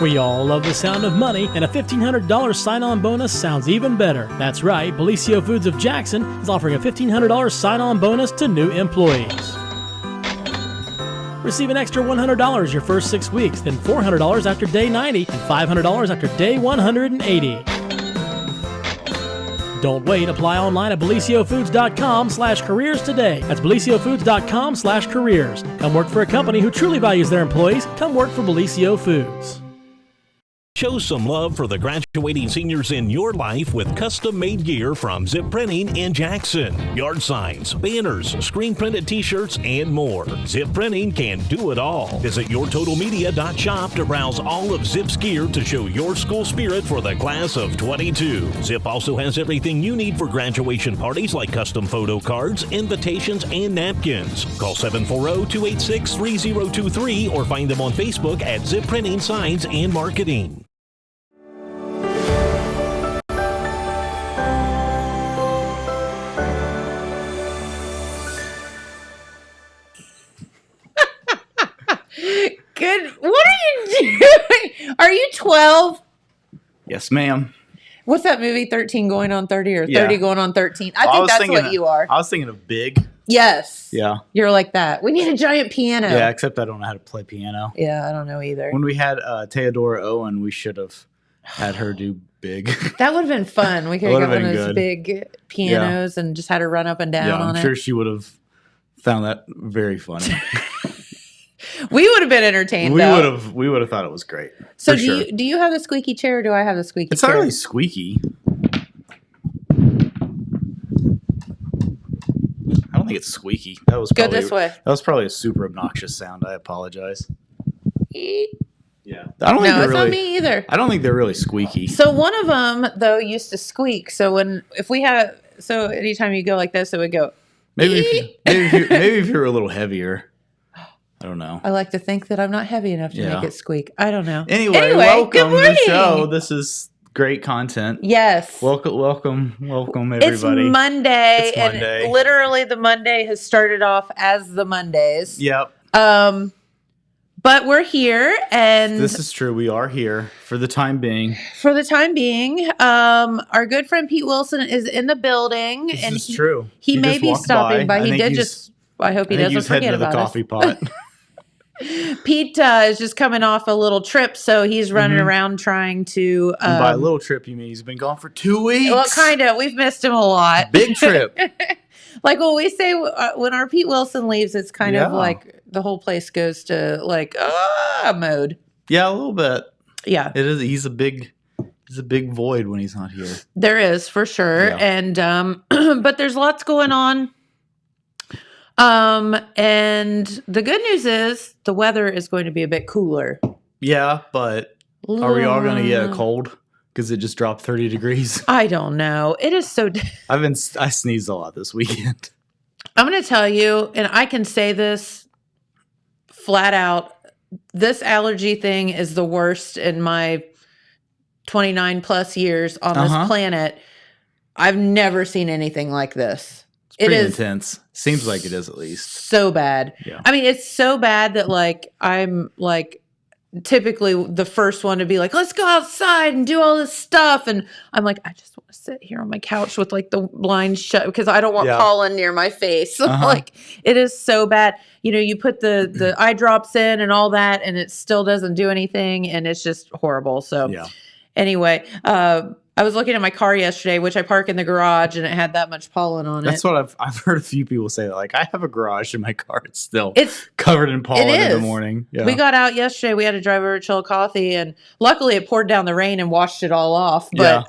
We all love the sound of money, and a $1,500 sign-on bonus sounds even better. That's right, Bellisio Foods of Jackson is offering a $1,500 sign-on bonus to new employees. Receive an extra $100 your first 6 weeks, then $400 after day 90, and $500 after day 180. Don't wait. Apply online at BellisioFoods.com/careers today. That's BellisioFoods.com/careers. Come work for a company who truly values their employees. Come work for Bellisio Foods. Show some love for the graduating seniors in your life with custom-made gear from Zip Printing in Jackson. Yard signs, banners, screen-printed t-shirts, and more. Zip Printing can do it all. Visit yourtotalmedia.shop to browse all of Zip's gear to show your school spirit for the class of 22. Zip also has everything you need for graduation parties like custom photo cards, invitations, and napkins. Call 740-286-3023 or find them on Facebook at Zip Printing Signs and Marketing. Good. What are you doing? Are you 12? Yes, ma'am. What's that movie, 13 going on 30 or 30 going on 13? I think that's what you are. I was thinking of Big. Yes. Yeah. You're like that. We need a giant piano. Yeah, except I don't know how to play piano. Yeah, I don't know either. When we had Theodora Owen, we should have had her do Big. That would have been fun. We could have got one of those big pianos and just had her run up and down on it. I'm sure she would have found that very funny. We would have been entertained. We would have thought it was great. So do you have the squeaky chair or do I have the squeaky chair? It's not really squeaky. I don't think it's squeaky. Go this way. That was probably a super obnoxious sound. I apologize. Yeah. I don't think it's not me either. I don't think they're really squeaky. So one of them though used to squeak. So anytime you go like this, it would go. Maybe if you're a little heavier. I don't know. I like to think that I'm not heavy enough to make it squeak. I don't know. Anyway, welcome to the show. This is great content. Yes. Welcome, everybody. It's Monday, and literally the Monday has started off as the Mondays. Yep. But we're here, and this is true. We are here for the time being. Our good friend Pete Wilson is in the building, this is true. He may be stopping by. He did just. I hope he doesn't forget about the coffee pot. Pete is just coming off a little trip, so he's running around trying to. And by a little trip, you mean he's been gone for 2 weeks? Well, kind of. We've missed him a lot. Big trip. Like when we say when our Pete Wilson leaves, it's kind of like the whole place goes to like mode. Yeah, a little bit. Yeah, it is. He's a big void when he's not here. There is for sure, and but there's lots going on. And the good news is the weather is going to be a bit cooler. Yeah, but are we all going to get a cold? Because it just dropped 30 degrees. I don't know. It is so. I sneezed a lot this weekend. I'm going to tell you, and I can say this flat out. This allergy thing is the worst in my 29 plus years on this planet. I've never seen anything like this. It is intense. Seems like it is at least. So bad. Yeah. I mean, it's so bad that like I'm like typically the first one to be like, let's go outside and do all this stuff. And I'm like, I just want to sit here on my couch with like the blinds shut because I don't want pollen near my face. Like it is so bad. You know, you put the eye drops in and all that and it still doesn't do anything and it's just horrible. So anyway, I was looking at my car yesterday, which I park in the garage, and it had that much pollen on it. That's what I've heard a few people say. Like, I have a garage in my car. It's still covered in pollen in the morning. Yeah. We got out yesterday. We had to drive over to Chillicothe, and luckily it poured down the rain and washed it all off. But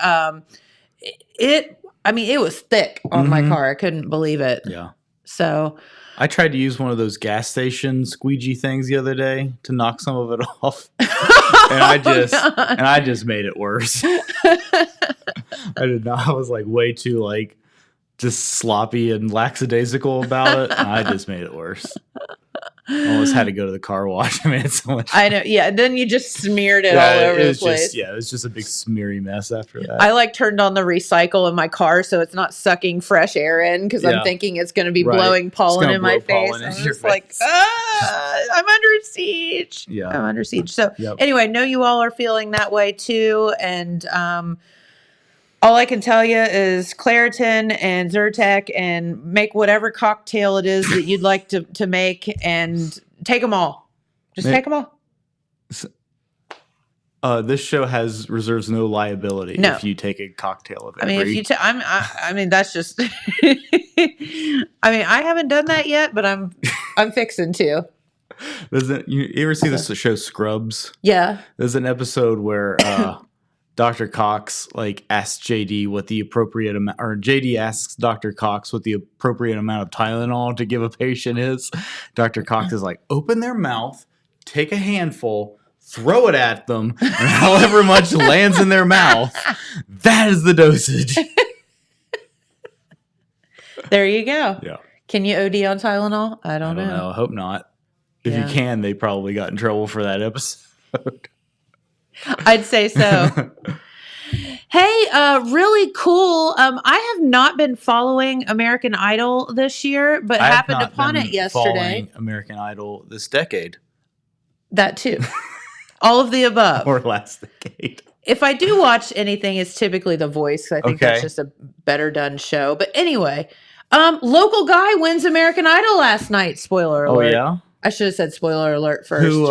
it was thick on my car. I couldn't believe it. Yeah. So I tried to use one of those gas station squeegee things the other day to knock some of it off. And I just made it worse. I did not. I was like way too like just sloppy and lackadaisical about it. And I just made it worse. Almost had to go to the car wash. I made it so much. I know. Yeah. Then you just smeared it all over the place. It was just a big smeary mess after that. I like turned on the recycle in my car so it's not sucking fresh air in because I'm thinking it's going to be blowing pollen in my face. I'm just like, I'm under siege. Yeah. I'm under siege. So Yep. anyway, I know you all are feeling that way too. And all I can tell you is Claritin and Zyrtec, and make whatever cocktail it is that you'd like to make, and take them all. Just take them all. This show reserves no liability No. if you take a cocktail of I mean, if every. you, I mean, that's just. I mean, I haven't done that yet, but I'm fixing to. You ever see this show Scrubs? Yeah. There's an episode where Dr. Cox asks JD what the appropriate amount, or JD asks Dr. Cox what the appropriate amount of Tylenol to give a patient is. Dr. Cox is like, open their mouth, take a handful, throw it at them, and however much lands in their mouth, that is the dosage. There you go. Yeah. Can you OD on Tylenol? I don't know. I hope not. If Yeah. you can, they probably got in trouble for that episode. I'd say so. Hey, really cool. I have not been following American Idol this year, but I have happened not upon been it yesterday. following American Idol this decade That too. All of the above. or last decade. If I do watch anything, it's typically The Voice, 'cause I think that's Okay. just a better done show. But anyway, local guy wins American Idol last night. Spoiler alert. Oh yeah. I should have said spoiler alert first. Who?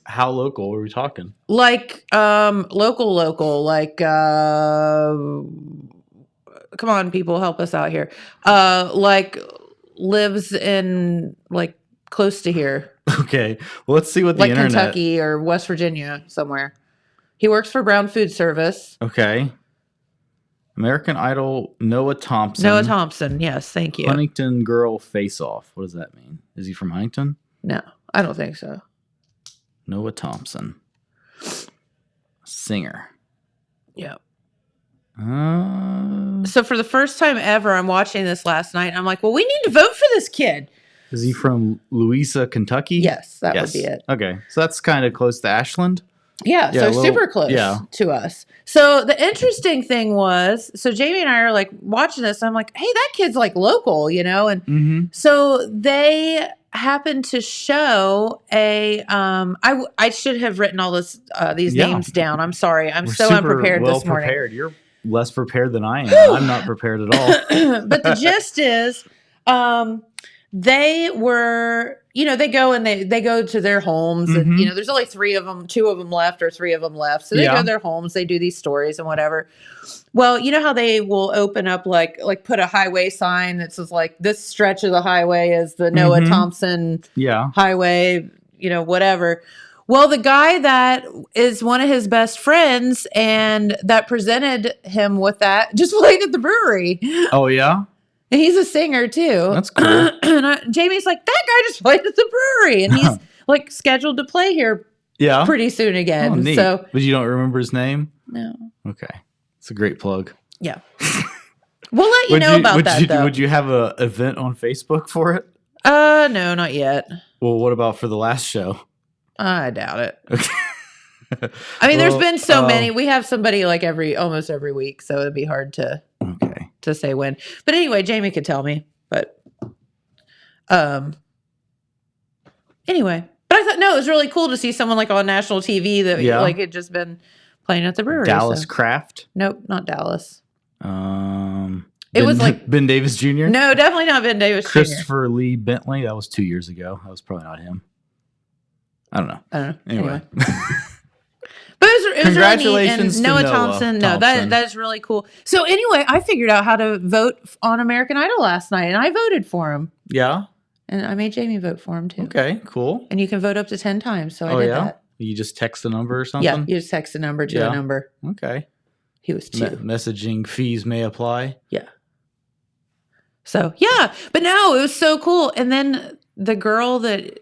How local are we talking? Like local, like come on, people, help us out here. Like lives in like close to here, Okay. Well, let's see what the like internet. Kentucky or West Virginia somewhere. He works for Brown Food Service. Okay. American Idol, Noah Thompson. Noah Thompson, yes, thank you. Huntington Girl Face Off. What does that mean? Is he from Huntington? No, I don't think so. Noah Thompson. Singer. Yeah. Is So for the first time ever, I'm watching this last night. And I'm like, well, we need to vote for this kid. he from Louisa, Kentucky? Yes, that Yes. would be it. Okay. So that's kind of close to Ashland. Yeah, Yeah, so a little- super close yeah. to us. So the interesting thing was, so Jamie and I are like watching this. And I'm like, hey, that kid's like local, you know? And Mm-hmm. so they happened to show a, I should have written all these Yeah. names down. I'm sorry. I'm We're so super unprepared well this morning. prepared. You're less prepared than I am. I'm not prepared at all. But the gist is, they were, you know, they go and they go to their homes, and Mhm. you know, there's only 3 of them, 2 of them left, or 3 of them left. So they go Yeah. to their homes, they do these stories and whatever. Well, you know how they will open up like put a highway sign that says like this stretch of the highway is the Noah Mhm. Thompson Yeah. highway, you know, whatever. Well, the guy that is one of his best friends and that presented him with that just played at the brewery. Oh, yeah? And he's a singer too. That's cool. And Jamie's like, that guy just played at the brewery, and he's like scheduled to play here Yeah. pretty soon again. Oh, neat. So But you don't remember his name? no, Okay. It's a great plug. yeah, we'll let you know about that though. Would you have an event on Facebook for it? No, not yet. Well, what about for the last show? I doubt it. Okay. I mean, there's Well, been so many. We have somebody like almost every week, so it'd be hard to say when. But anyway, Jamie could tell me. But anyway, but I thought no, it was really cool to see someone like on national TV that Yeah. like had just been playing at the brewery. Dallas so. Kraft. Nope, not Dallas. It was like- Ben Davis Jr. No, definitely not Ben Davis Jr. Christopher Lee Bentley. That was 2 years ago. That was probably not him. I don't know. I don't know. Anyway. But it was really neat. Congratulations And to Noah Noah Thompson. No, Thompson. that is really cool. So anyway, I figured out how to vote on American Idol last night, and I voted for him. Yeah. And I made Jamie vote for him too. Okay. Cool. And you can vote up to 10 times. So I Oh did yeah. that. You just text a number or something. Yeah, you just text a number to Yeah. a number. Okay. He was 2. Messaging fees may apply. Yeah. So yeah, but no, it was so cool. And then the girl that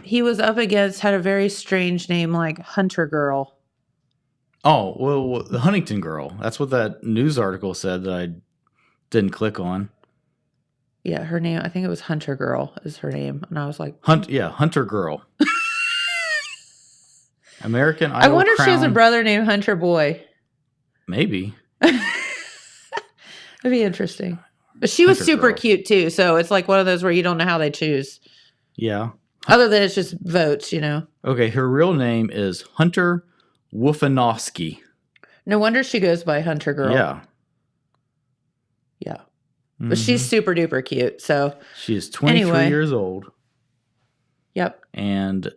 he was up against had a very strange name, like Hunter Girl. Oh well, the Huntington girl. That's what that news article said that I didn't click on. Yeah, her name, I think it was Hunter Girl is her name. And I was like, Hunter girl. American I Idol. wonder if she has a crown- brother named Hunter Boy. Maybe. That'd be interesting. But she was Hunter super Girl. cute too. So it's like one of those where you don't know how they choose. Yeah. Other than it's just votes, Okay, her real name is Hunter Wolfanowski. No wonder she goes by Hunter Girl. Yeah. Yeah. But she's super duper cute. So she is 23 years old. Yep. And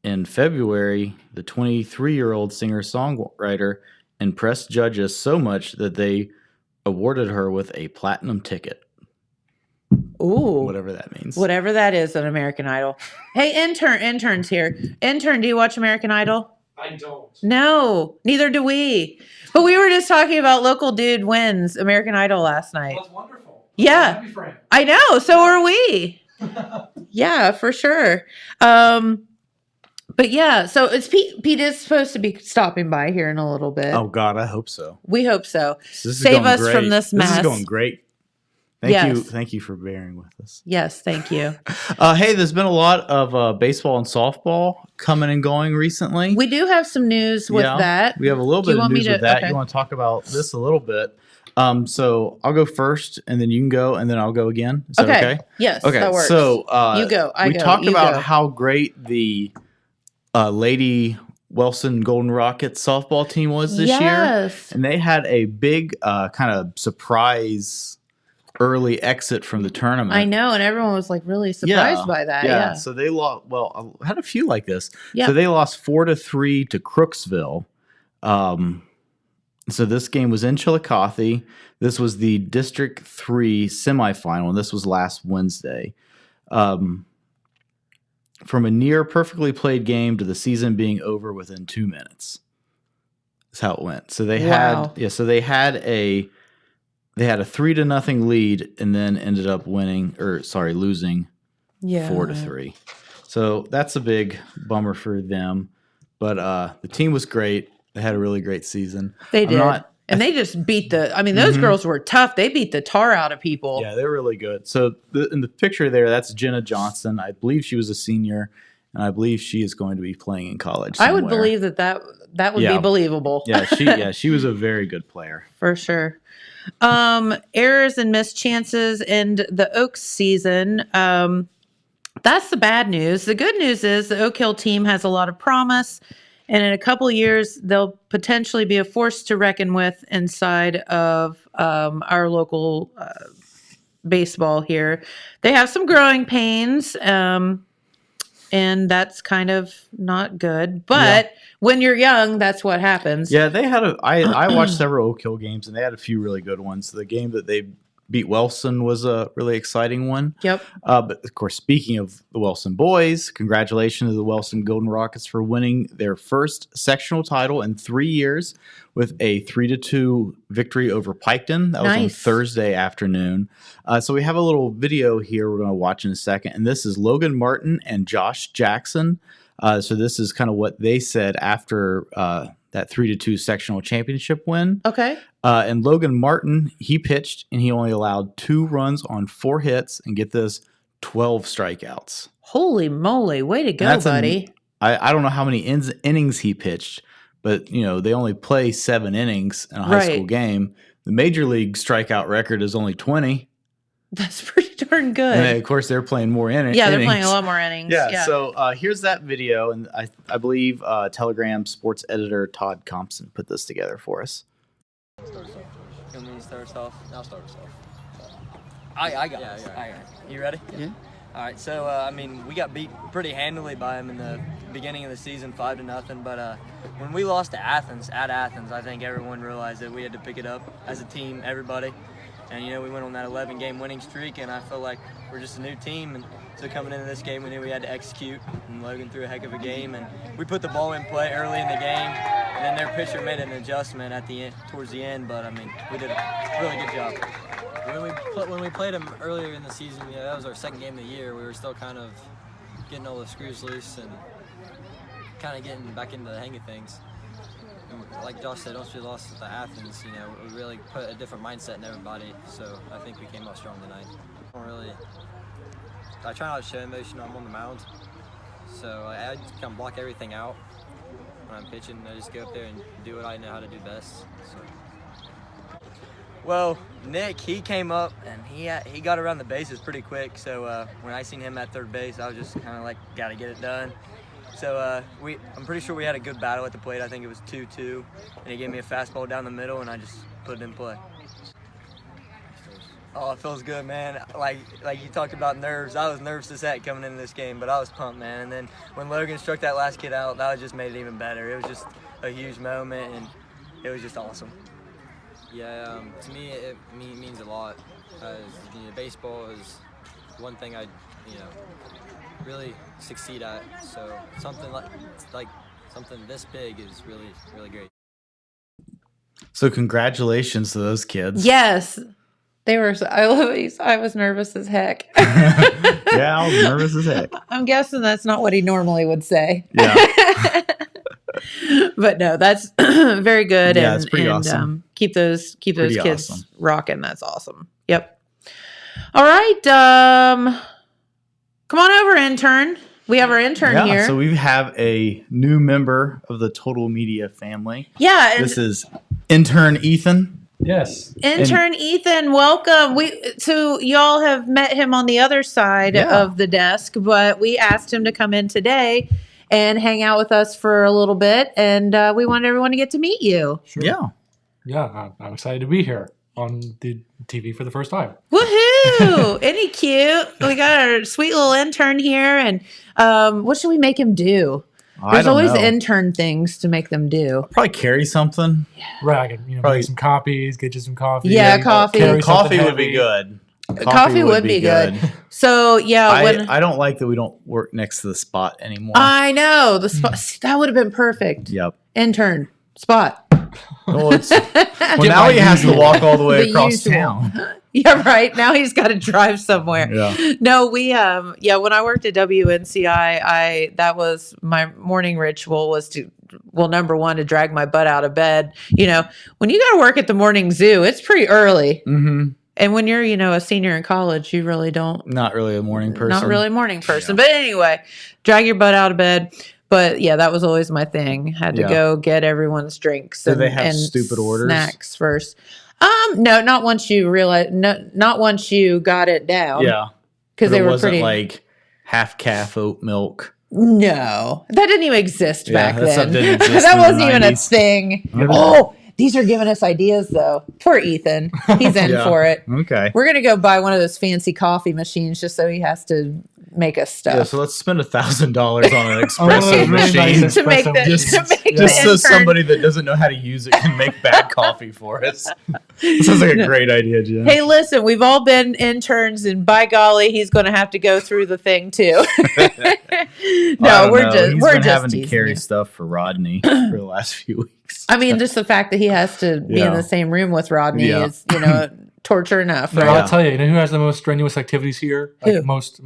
in February, the 23-year-old singer-songwriter impressed judges so much that they awarded her with a platinum ticket. Ooh. Whatever that means. Whatever that is on American Idol. Hey, intern's here. Intern, do you watch American Idol? I don't. No, neither do we. But we were just talking about Local Dude Wins American Idol last night. Well, that's wonderful. Yeah. Happy for him. I know. So are we. Yeah, for sure. But yeah, so it's Pete. Pete is supposed to be stopping by here in a little bit. Oh God, I hope so. We hope so. This Save us from this mess. This is going great. Thank you for bearing with us. Yes, thank you. Hey, there's been a lot of baseball and softball coming and going recently. We do have some news with that. We have a little bit of news with that. Okay. You want to talk about this a little bit? So I'll go first, and then you can go, and then I'll go again. Is that okay? Yes, okay. That works. So you go. We talked about how great the Lady Wilson Golden Rockets softball team was this year, and they had a big kind of surprise early exit from the tournament. I know, and everyone was like really surprised by that. Yeah. So they lost. Well, I had a few like this. Yeah. So they lost 4-3 to Crooksville. So this game was in Chillicothe. This was the District 3 semifinal, and this was last Wednesday. From a near perfectly played game to the season being over within 2 minutes. That's how it went. So they had a 3-0 lead and then ended up losing 4-3. So that's a big bummer for them. But the team was great. They had a really great season. They did. And they just beat those girls were tough. They beat the tar out of people. Yeah, they're really good. So in the picture there, that's Jenna Johnson. I believe she was a senior, and I believe she is going to be playing in college somewhere. I would believe that would be believable. She was a very good player. For sure. Errors and missed chances in the Oaks season. That's the bad news. The good news is the Oak Hill team has a lot of promise, and in a couple of years, they'll potentially be a force to reckon with inside of our local baseball here. They have some growing pains, and that's kind of not good. But when you're young, that's what happens. Yeah, they had I watched several Oak Hill games, and they had a few really good ones. The game that they beat Wilson was a really exciting one. Yep. But of course, speaking of the Wilson boys, congratulations to the Wilson Golden Rockets for winning their first sectional title in 3 years with a 3-2 victory over Piketon. That was on Thursday afternoon. So we have a little video here we're going to watch in a second, and this is Logan Martin and Josh Jackson. So this is kind of what they said after that 3-2 sectional championship win. Okay. And Logan Martin, he pitched, and he only allowed 2 runs on 4 hits, and get this, 12 strikeouts. Holy moly. Way to go, buddy. I don't know how many innings he pitched, but, they only play 7 innings in a high school game. The major league strikeout record is only 20. That's pretty darn good. And of course, they're playing more innings. Yeah, they're playing a lot more innings. Yeah. So here's that video, and I believe Telegram sports editor Todd Thompson put this together for us. You want me to start us off? I'll start us off. I got this. All right. You ready? Yeah. All right. So, we got beat pretty handily by them in the beginning of the season, 5-0. But when we lost to Athens, I think everyone realized that we had to pick it up as a team, everybody. And, we went on that 11-game winning streak, and I feel like we're just a new team. And so coming into this game, we knew we had to execute, and Logan threw a heck of a game. And we put the ball in play early in the game, and then their pitcher made an adjustment at the end, towards the end. But, we did a really good job. When we played them earlier in the season, that was our second game of the year. We were still kind of getting all the screws loose and kind of getting back into the hang of things. Like Josh said, once we lost to Athens, we really put a different mindset in everybody. So I think we came out strong tonight. I try not to show emotion when I'm on the mound. So I just kind of block everything out when I'm pitching. I just go up there and do what I know how to do best. So. Well, Nick, he came up and he got around the bases pretty quick. So when I seen him at third base, I was just kind of like, got to get it done. So I'm pretty sure we had a good battle at the plate. I think it was 2-2, and he gave me a fastball down the middle, and I just put it in play. Oh, it feels good, man. Like you talked about nerves. I was nervous as heck coming into this game, but I was pumped, man. And then when Logan struck that last kid out, that just made it even better. It was just a huge moment, and it was just awesome. Yeah, to me it means a lot. Baseball is one thing I really succeed at. So something like something this big is really, really great. So congratulations to those kids. Yes. They were, I love it. I was nervous as heck. Yeah, I was nervous as heck. I'm guessing that's not what he normally would say. Yeah. But no, that's very good. Yeah, and, it's pretty awesome. Keep those Pretty kids awesome. rocking. That's awesome. Yep. All right. Come on over, intern. We have our intern here. So we have a new member of the Total Media family. Yeah. And This is Intern Ethan. Yes. Intern Ethan, welcome. So y'all have met him on the other side of the desk, but we asked him to come in today and hang out with us for a little bit, and we want everyone to get to meet you. Sure. Yeah. Yeah, I'm excited to be here on the TV for the first time. Woohoo! Isn't he cute? We got our sweet little intern here, and what should we make him do? There's always intern things to make them do. Probably carry something. Right, I can make some copies, get you some coffee. Yeah, coffee. Coffee would be good. Coffee would be good. So yeah, I don't like that we don't work next to the spot anymore. I know the spot that would have been perfect. Yep. Intern spot. Well, now he has to walk all the way The across usual. town. Yeah, right. Now he's got to drive somewhere. Yeah. No, we when I worked at WNCI, that was my morning ritual was number one, to drag my butt out of bed. When you got to work at the morning zoo, it's pretty early. Mm-hmm. And when you're, a senior in college, you really don't. Not really a morning person. Not really a morning person. Yeah. But anyway, drag your butt out of bed. But yeah, that was always my thing. Had to go get everyone's drinks. Did they have stupid orders? Snacks first. No, not once you realize. No, not once you got it down. Yeah, because they were pretty like half calf oat milk. No, that didn't even exist back then. That wasn't even a thing. Oh, these are giving us ideas though. Poor Ethan, he's in for it. Okay, we're gonna go buy one of those fancy coffee machines just so he has to make us stuff. Yeah, so let's spend $1,000 on an espresso machine to make that. Just so somebody that doesn't know how to use it can make bad coffee for us. Sounds like a great idea, Jen. Hey, listen, we've all been interns, and by golly, he's going to have to go through the thing too. No, we're just having to carry stuff for Rodney for the last few weeks. I mean, just the fact that he has to be in the same room with Rodney is, torture enough. No, right? I'll tell you. You know who has the most strenuous activities here? Who? Most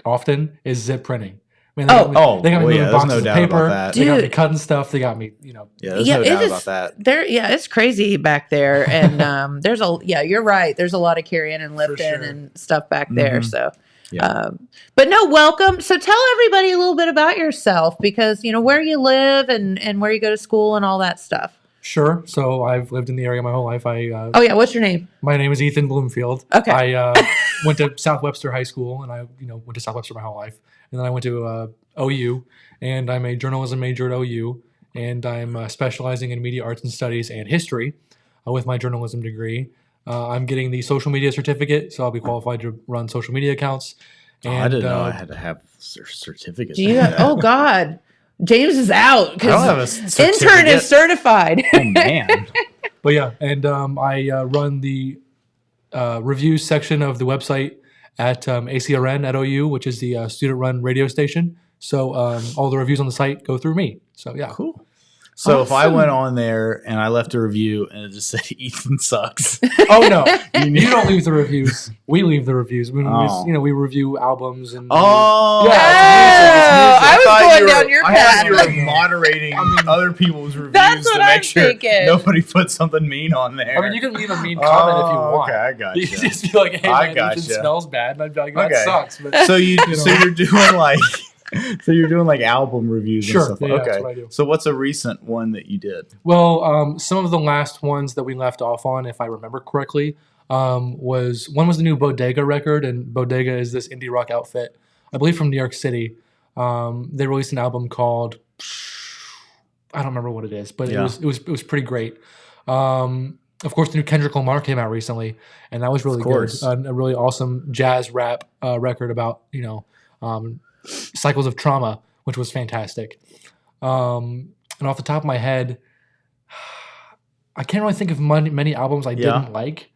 often is zip printing. I mean, they got me moving boxes of paper. They got me cutting stuff. They got me, Yeah, there's no doubt about that. It's crazy back there, and you're right. There's a lot of carrying and lifting and stuff back there. So, but no, welcome. So tell everybody a little bit about yourself, because where you live and where you go to school and all that stuff. Sure. So I've lived in the area my whole life. What's your name? My name is Ethan Bloomfield. Okay. I went to South Webster High School, and I went to South Webster my whole life. And then I went to OU, and I'm a journalism major at OU, and I'm specializing in media arts and studies and history with my journalism degree. I'm getting the social media certificate, so I'll be qualified to run social media accounts. And, I didn't know I had to have certificates. Oh God, James is out because intern is certified. Oh man. But yeah, and I run the reviews section of the website at ACRN at OU, which is the student-run radio station. So all the reviews on the site go through me. So yeah, cool. So if I went on there and I left a review and it just said Ethan sucks. Oh no, you don't leave the reviews. We leave the reviews. We review albums and. Oh, yeah, I was going down your path. I thought you were moderating other people's reviews to make sure nobody put something mean on there. I mean, you can leave a mean comment if you want. Okay, I got you. You just be like, "Hey, man, Ethan smells bad," and I'd be like, "That sucks." But, so you're doing like. So you're doing like album reviews Sure. and stuff. Yeah, Okay. that's what I do. So what's a recent one that you did? Well, some of the last ones that we left off on, if I remember correctly, was the new Bodega record, and Bodega is this indie rock outfit, I believe from New York City. They released an album called I don't remember what it is, but Yeah. it was pretty great. Of course, the new Kendrick Lamar came out recently, and that was really good. A really awesome jazz rap record about cycles of trauma, which was fantastic. And off the top of my head, I can't really think of many albums I didn't like.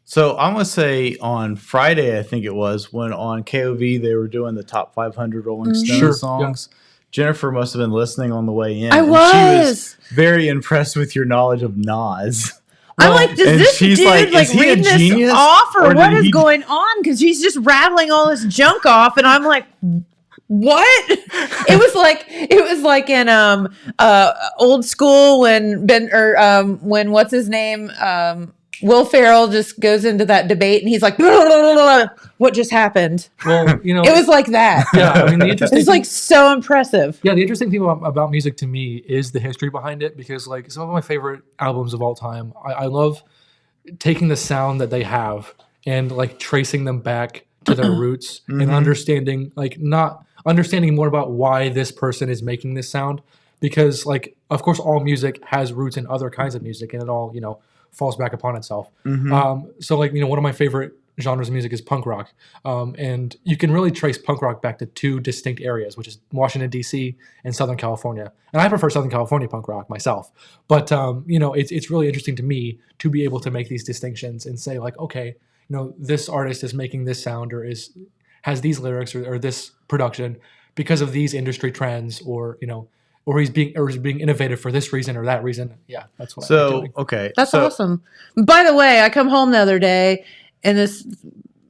So I'm going to say on Friday, I think it was, when on KOV they were doing the top 500 Rolling Stones Sure, songs. Yeah. Jennifer must have been listening on the way in. I was. She was very impressed with your knowledge of Nas. I'm like, does this dude like reading this off, or what is going on? Because he's just rattling all this junk off, and I'm like, what? It was like in old school when what's his name Will Ferrell just goes into that debate and he's like, blah, blah, blah, blah. What just happened? Well, it was like that. Yeah, I mean, the interesting it's like so impressive. Yeah, the interesting thing about music to me is the history behind it, because like some of my favorite albums of all time, I love taking the sound that they have and like tracing them back to their roots and understanding more about why this person is making this sound, because like of course all music has roots in other kinds of music and it all falls back upon itself. So like one of my favorite genres of music is punk rock, and you can really trace punk rock back to two distinct areas, which is Washington D.C. and Southern California. And I prefer Southern California punk rock myself, but it's really interesting to me to be able to make these distinctions and say like, okay, this artist is making this sound or has these lyrics or this production because of these industry trends, or he's being innovative for this reason or that reason. Yeah, that's what I'm doing. Okay. That's awesome. By the way, I come home the other day and this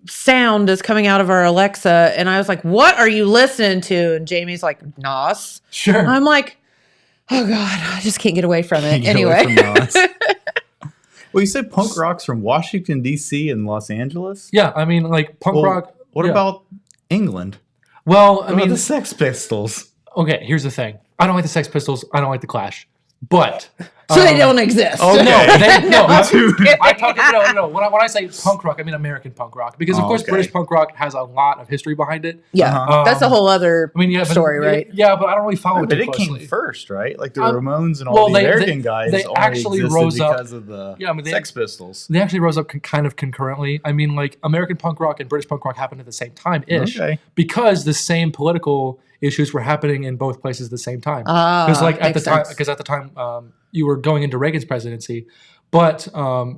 sound is coming out of our Alexa, and I was like, what are you listening to? And Jamie's like, Nas. Sure. And I'm like, oh God, I just can't get away from it. Anyway. Well, you said punk rock's from Washington, D.C. and Los Angeles? Yeah, I mean, like punk rock. What about England? Well, I mean, the Sex Pistols. Okay, here's the thing. I don't like the Sex Pistols. I don't like the Clash. But so they don't exist. Oh no, I talk no. When I say punk rock, I mean American punk rock, because of course British punk rock has a lot of history behind it. Yeah, that's a whole other story, right? Yeah, but I don't really follow it. But it closely. came first, right? Like the Ramones and all the American guys. They actually rose up because of the Sex Pistols. They actually rose up kind of concurrently. I mean, like American punk rock and British punk rock happened at the same time ish, because the same political issues were happening in both places at the same time. Because at the time, you were going into Reagan's presidency, but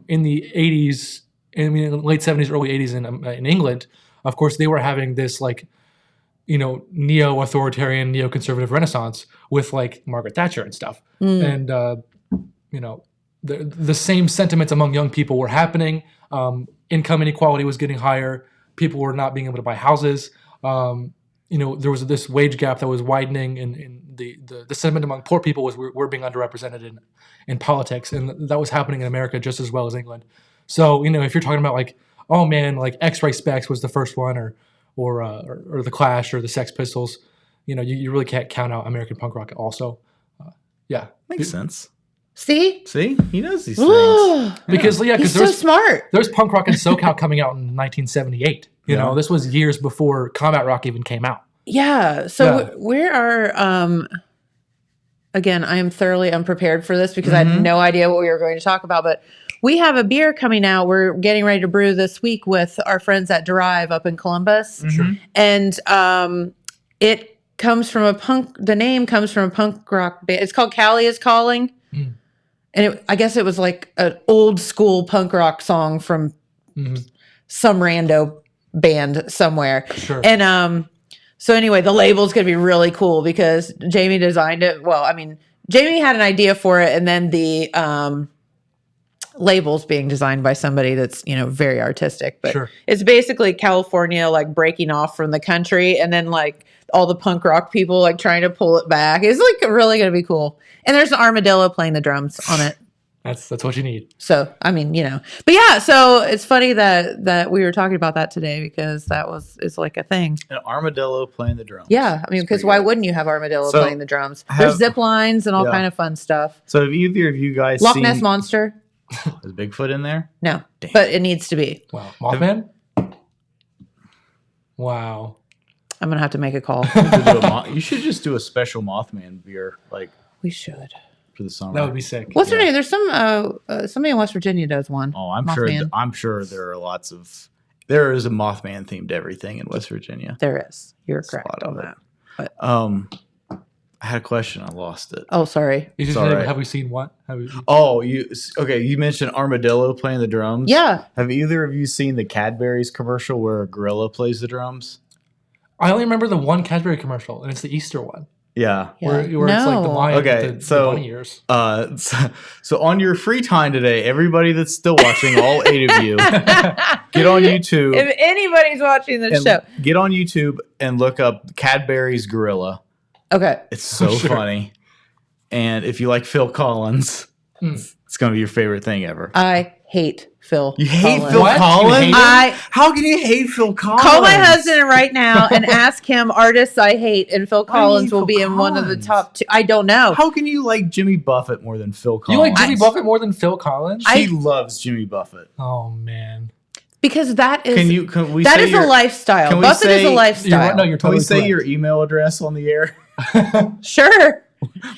in the 80s, late 70s, early 80s in England, of course, they were having this neo-authoritarian, neo-conservative renaissance with like Margaret Thatcher and stuff, and the same sentiments among young people were happening. Income inequality was getting higher. People were not being able to buy houses. There was this wage gap that was widening, and the sentiment among poor people was we're being underrepresented in politics, and that was happening in America just as well as England. So if you're talking about like, oh man, like X-Ray Specs was the first one, or the Clash or the Sex Pistols, you really can't count out American punk rock also. Makes sense. See, he knows these things because he's so smart. There's punk rock in SoCal coming out in 1978. This was years before combat rock even came out. Yeah. So we are, again, I am thoroughly unprepared for this because I had no idea what we were going to talk about, but we have a beer coming out. We're getting ready to brew this week with our friends at Derive up in Columbus. And it comes from the name comes from a punk rock band. It's called Callie is Calling. And I guess it was like an old school punk rock song from some rando band somewhere. Sure. And so anyway, the label's going to be really cool because Jamie designed it. Well, I mean, Jamie had an idea for it, and then the label's being designed by somebody that's, very artistic. But it's basically California like breaking off from the country, and then like all the punk rock people like trying to pull it back. It's like really going to be cool. And there's an armadillo playing the drums on it. That's what you need. So, I mean, but yeah, so it's funny that we were talking about that today because it's like a thing. An armadillo playing the drums. Yeah. I mean, because why wouldn't you have armadillo playing the drums? There's zip lines and all kind of fun stuff. So have either of you guys Loch Ness Monster? Is Bigfoot in there? No, but it needs to be. Wow. Mothman? Wow. I'm going to have to make a call. You should just do a special Mothman beer, We should. for the summer. That would be sick. What's her name? There's somebody in West Virginia does one. Oh, I'm Mothman. sure there are there is a Mothman themed everything in West Virginia. There is. You're There's a correct lot on of that. it. But I had a question. I lost it. oh, sorry. You just It's all said, right. have we seen what? You mentioned armadillo playing the drums. Yeah. Have either of you seen the Cadbury's commercial where a gorilla plays the drums? I only remember the one Cadbury commercial, and it's the Easter one. Yeah. Where it's like the lion with the bunny ears. So on your free time today, everybody that's still watching, all 8 of you, get on YouTube. If anybody's watching this and show, get on YouTube and look up Cadbury's Gorilla. okay. It's so funny. And if you like Phil Collins, it's going to be your favorite thing ever. I hate Phil. You hate Collins. Phil What? Collins? You hate him? How can you hate Phil Collins? Call my husband right now and ask him artists I hate, and Phil Collins will Phil be in one of the Collins? top 2. I don't know. How can you like Jimmy Buffett more than Phil You Collins? like Jimmy Buffett more than Phil Collins? He loves Jimmy Buffett. Oh, man. Because that is Can we that say is a lifestyle. can we Buffett is say- a lifestyle. You're Can we totally say correct. your email address on the air? Sure.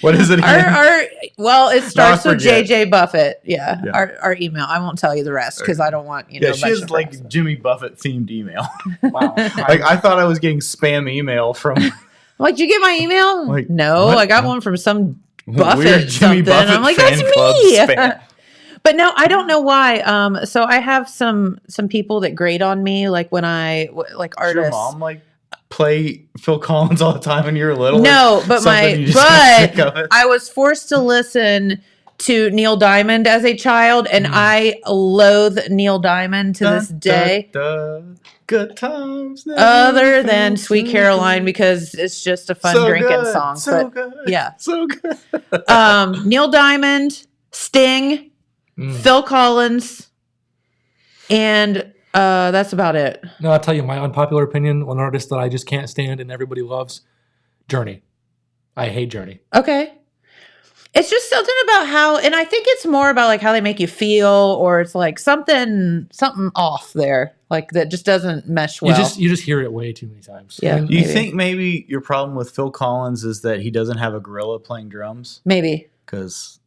What is it again? Well, it starts with forget. JJ Buffett. Yeah. Yeah. Our email. I won't tell you the rest because I don't want Yeah, a she bunch has of like harassment. Jimmy Buffett themed email. Wow. I thought I was getting spam email from I'm like, did you get my email? Like, no, what? I got one from some Buffett weird Jimmy something. Buffett I'm like, fan that's club me. spam. But no, I don't know why. So I have some people that grade on me, like when like Does your artists. mom like play Phil Collins all the time when you were little? No, but Something you just got sick of it? I was forced to listen to Neil Diamond as a child, and I loathe Neil Diamond to this day. Good times. never Other than felt Sweet so Caroline, good. because it's just a fun So drinking good, song. So But good. yeah. So good. Neil Diamond, Sting, Phil Collins, and that's about it. No, I'll tell you my unpopular opinion. One artist that I just can't stand and everybody loves, Journey. I hate Journey. Okay. It's just something about how, and I think it's more about like how they make you feel, or it's like something off there, like that just doesn't mesh well. You just hear it way too many times. Yeah. And You Maybe. think maybe your problem with Phil Collins is that he doesn't have a gorilla playing drums? Maybe. Because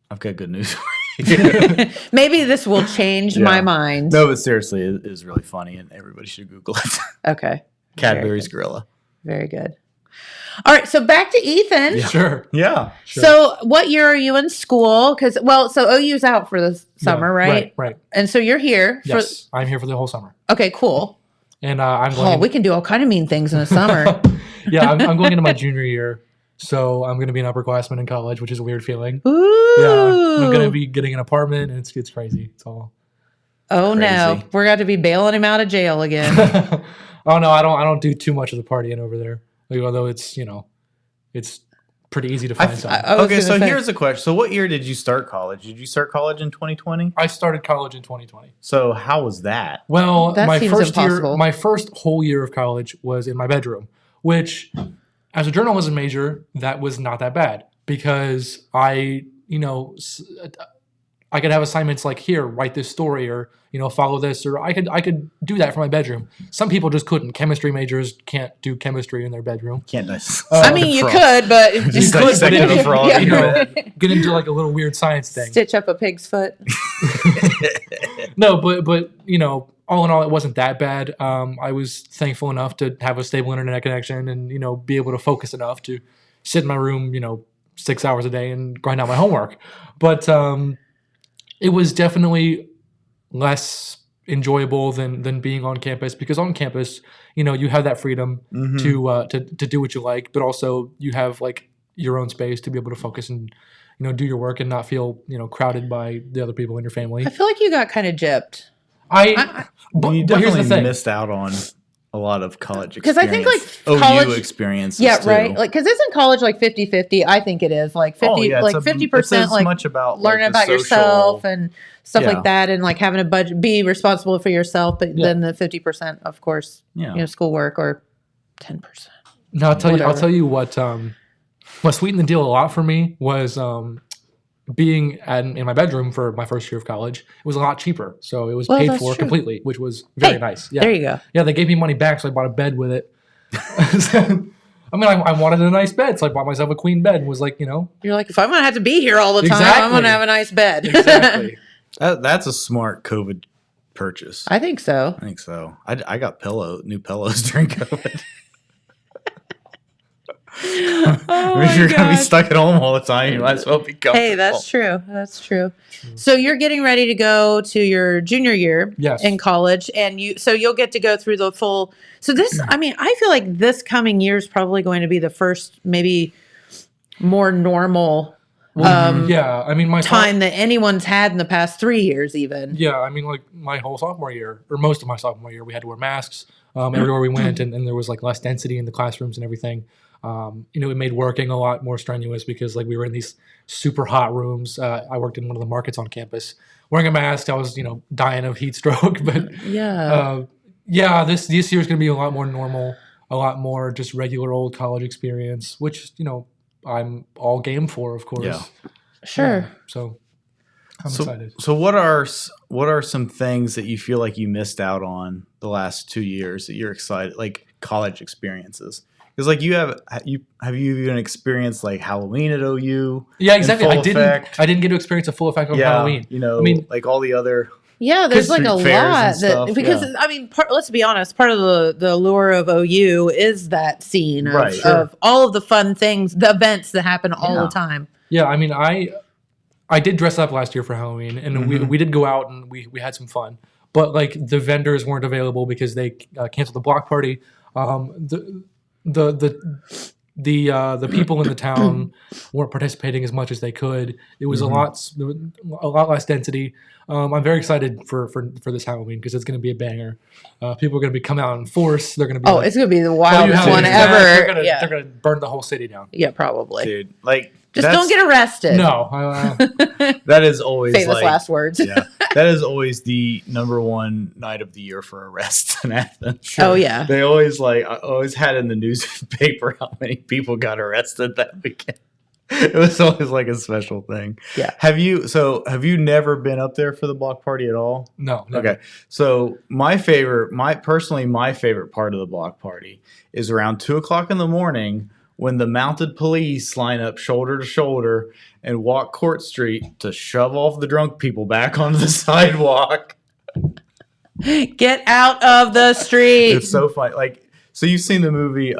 I've got good news for you. Maybe this will change my mind. No, but seriously, it is really funny, and everybody should Google it. Okay. Cadbury's Gorilla. Very good. All right, so back to Ethan. Sure. Yeah. So, what year are you in school? Because, so OU's out for the summer, Yeah, right? Right. And so you're here. Yes, I'm here for the whole summer. Okay, cool. And I'm Oh, going. we can do all kind of mean things in the summer. Yeah, I'm going into my junior year, so I'm going to be an upperclassman in college, which is a weird feeling. Ooh. Yeah, I'm going to be getting an apartment, and it's crazy. It's all. Oh no, Crazy. we're got to be bailing him out of jail again. Oh no, I don't do too much of the partying over there. Like, although it's it's pretty easy to find something. I was Okay, gonna so say- here's a question. So what year did you start college? Did you start college in 2020? I started college in 2020. So how was that? Well, That my seems first impossible. year, my first whole year of college was in my bedroom, which, as a journalism major, that was not that bad because I could have assignments like here, write this story, or follow this, or I could do that from my bedroom. Some people just couldn't. Chemistry majors can't do chemistry in their bedroom. Can't dice. I mean, you could, but Just You could, but dissected it- a frog. yeah. Get into like a little weird science thing. stitch up a pig's foot. No, but all in all, it wasn't that bad. I was thankful enough to have a stable internet connection and be able to focus enough to sit in my room 6 hours a day and grind out my homework. But it was definitely less enjoyable than being on campus, because on campus you have that freedom to do what you like, but also you have like your own space to be able to focus and do your work and not feel crowded by the other people in your family. I feel like you got kind of gypped. But You here's the definitely thing. missed out on a lot of college because I think like OU college experiences. Yeah, too. right. Like, because isn't college like 50-50? I think it is like 50, like 50%, like much about learning like, about social, yourself and stuff Yeah. like that, and like having a budget, be responsible for yourself. But Yeah. then the 50%, of course, Yeah. schoolwork or 10%. No, I'll tell Whatever. you what sweetened the deal a lot for me was being in my bedroom for my first year of college. It was a lot cheaper, so it was Well, paid that's for true. completely, which was very Hey, nice. Yeah, There you go. yeah, they gave me money back, so I bought a bed with it. I mean, I wanted a nice bed, so I bought myself a queen bed and was like, You're like, if I'm gonna have to be here all the time, I'm Exactly. gonna have a nice bed. exactly. That's a smart COVID purchase. I think so. I think so. I got new pillows during COVID. If you're gonna be stuck at home all the time, you might as well be comfortable. Hey, that's true. That's true. So you're getting ready to go to your junior year Yes. in college, and you'll get to go through the full. So this, I mean, I feel like this coming year is probably going to be the first, maybe more normal Yeah, I mean, my time that anyone's had in the past 3 years, even. Yeah, I mean, like my whole sophomore year, or most of my sophomore year, we had to wear masks everywhere we went, and there was like less density in the classrooms and everything. It made working a lot more strenuous because like we were in these super hot rooms. I worked in one of the markets on campus. Wearing a mask, I was dying of heat stroke. But this year is going to be a lot more normal, a lot more just regular old college experience, which I'm all game for, of course. Yeah. Sure. Yeah, so I'm excited. So what are some things that you feel like you missed out on the last 2 years that you're excited, like college experiences? Because like have you even experienced like Halloween at OU? Yeah, exactly. in I full effect? didn't get to experience a full effect of Yeah, Halloween. I mean, like all the other. Yeah, there's like a street fairs and lot stuff, because yeah. I mean, let's be honest. Part of the allure of OU is that scene of, Right, sure. of all of the fun things, the events that happen all the time. Yeah, I mean, I did dress up last year for Halloween, and we did go out and we had some fun. But like the vendors weren't available because they canceled the block party. The people in the town weren't participating as much as they could. It was a lot less density. I'm very excited for this Halloween because it's going to be a banger. People are going to be coming out in force. They're going to be It's going to be the wildest one ever. They're going to burn the whole city down. Yeah, probably. Dude, like Just don't get arrested. No, that is always Famous like, last words. Yeah, that is always the number one night of the year for arrests in Athens. Oh yeah. They always I always had in the newspaper how many people got arrested that weekend. It was always like a special thing. Yeah. Have you never been up there for the block party at all? no. Never. Okay. So my favorite part of the block party is around 2:00 in the morning when the mounted police line up shoulder to shoulder and walk Court Street to shove off the drunk people back onto the sidewalk. Get out of the street. It's so funny. So you've seen the movie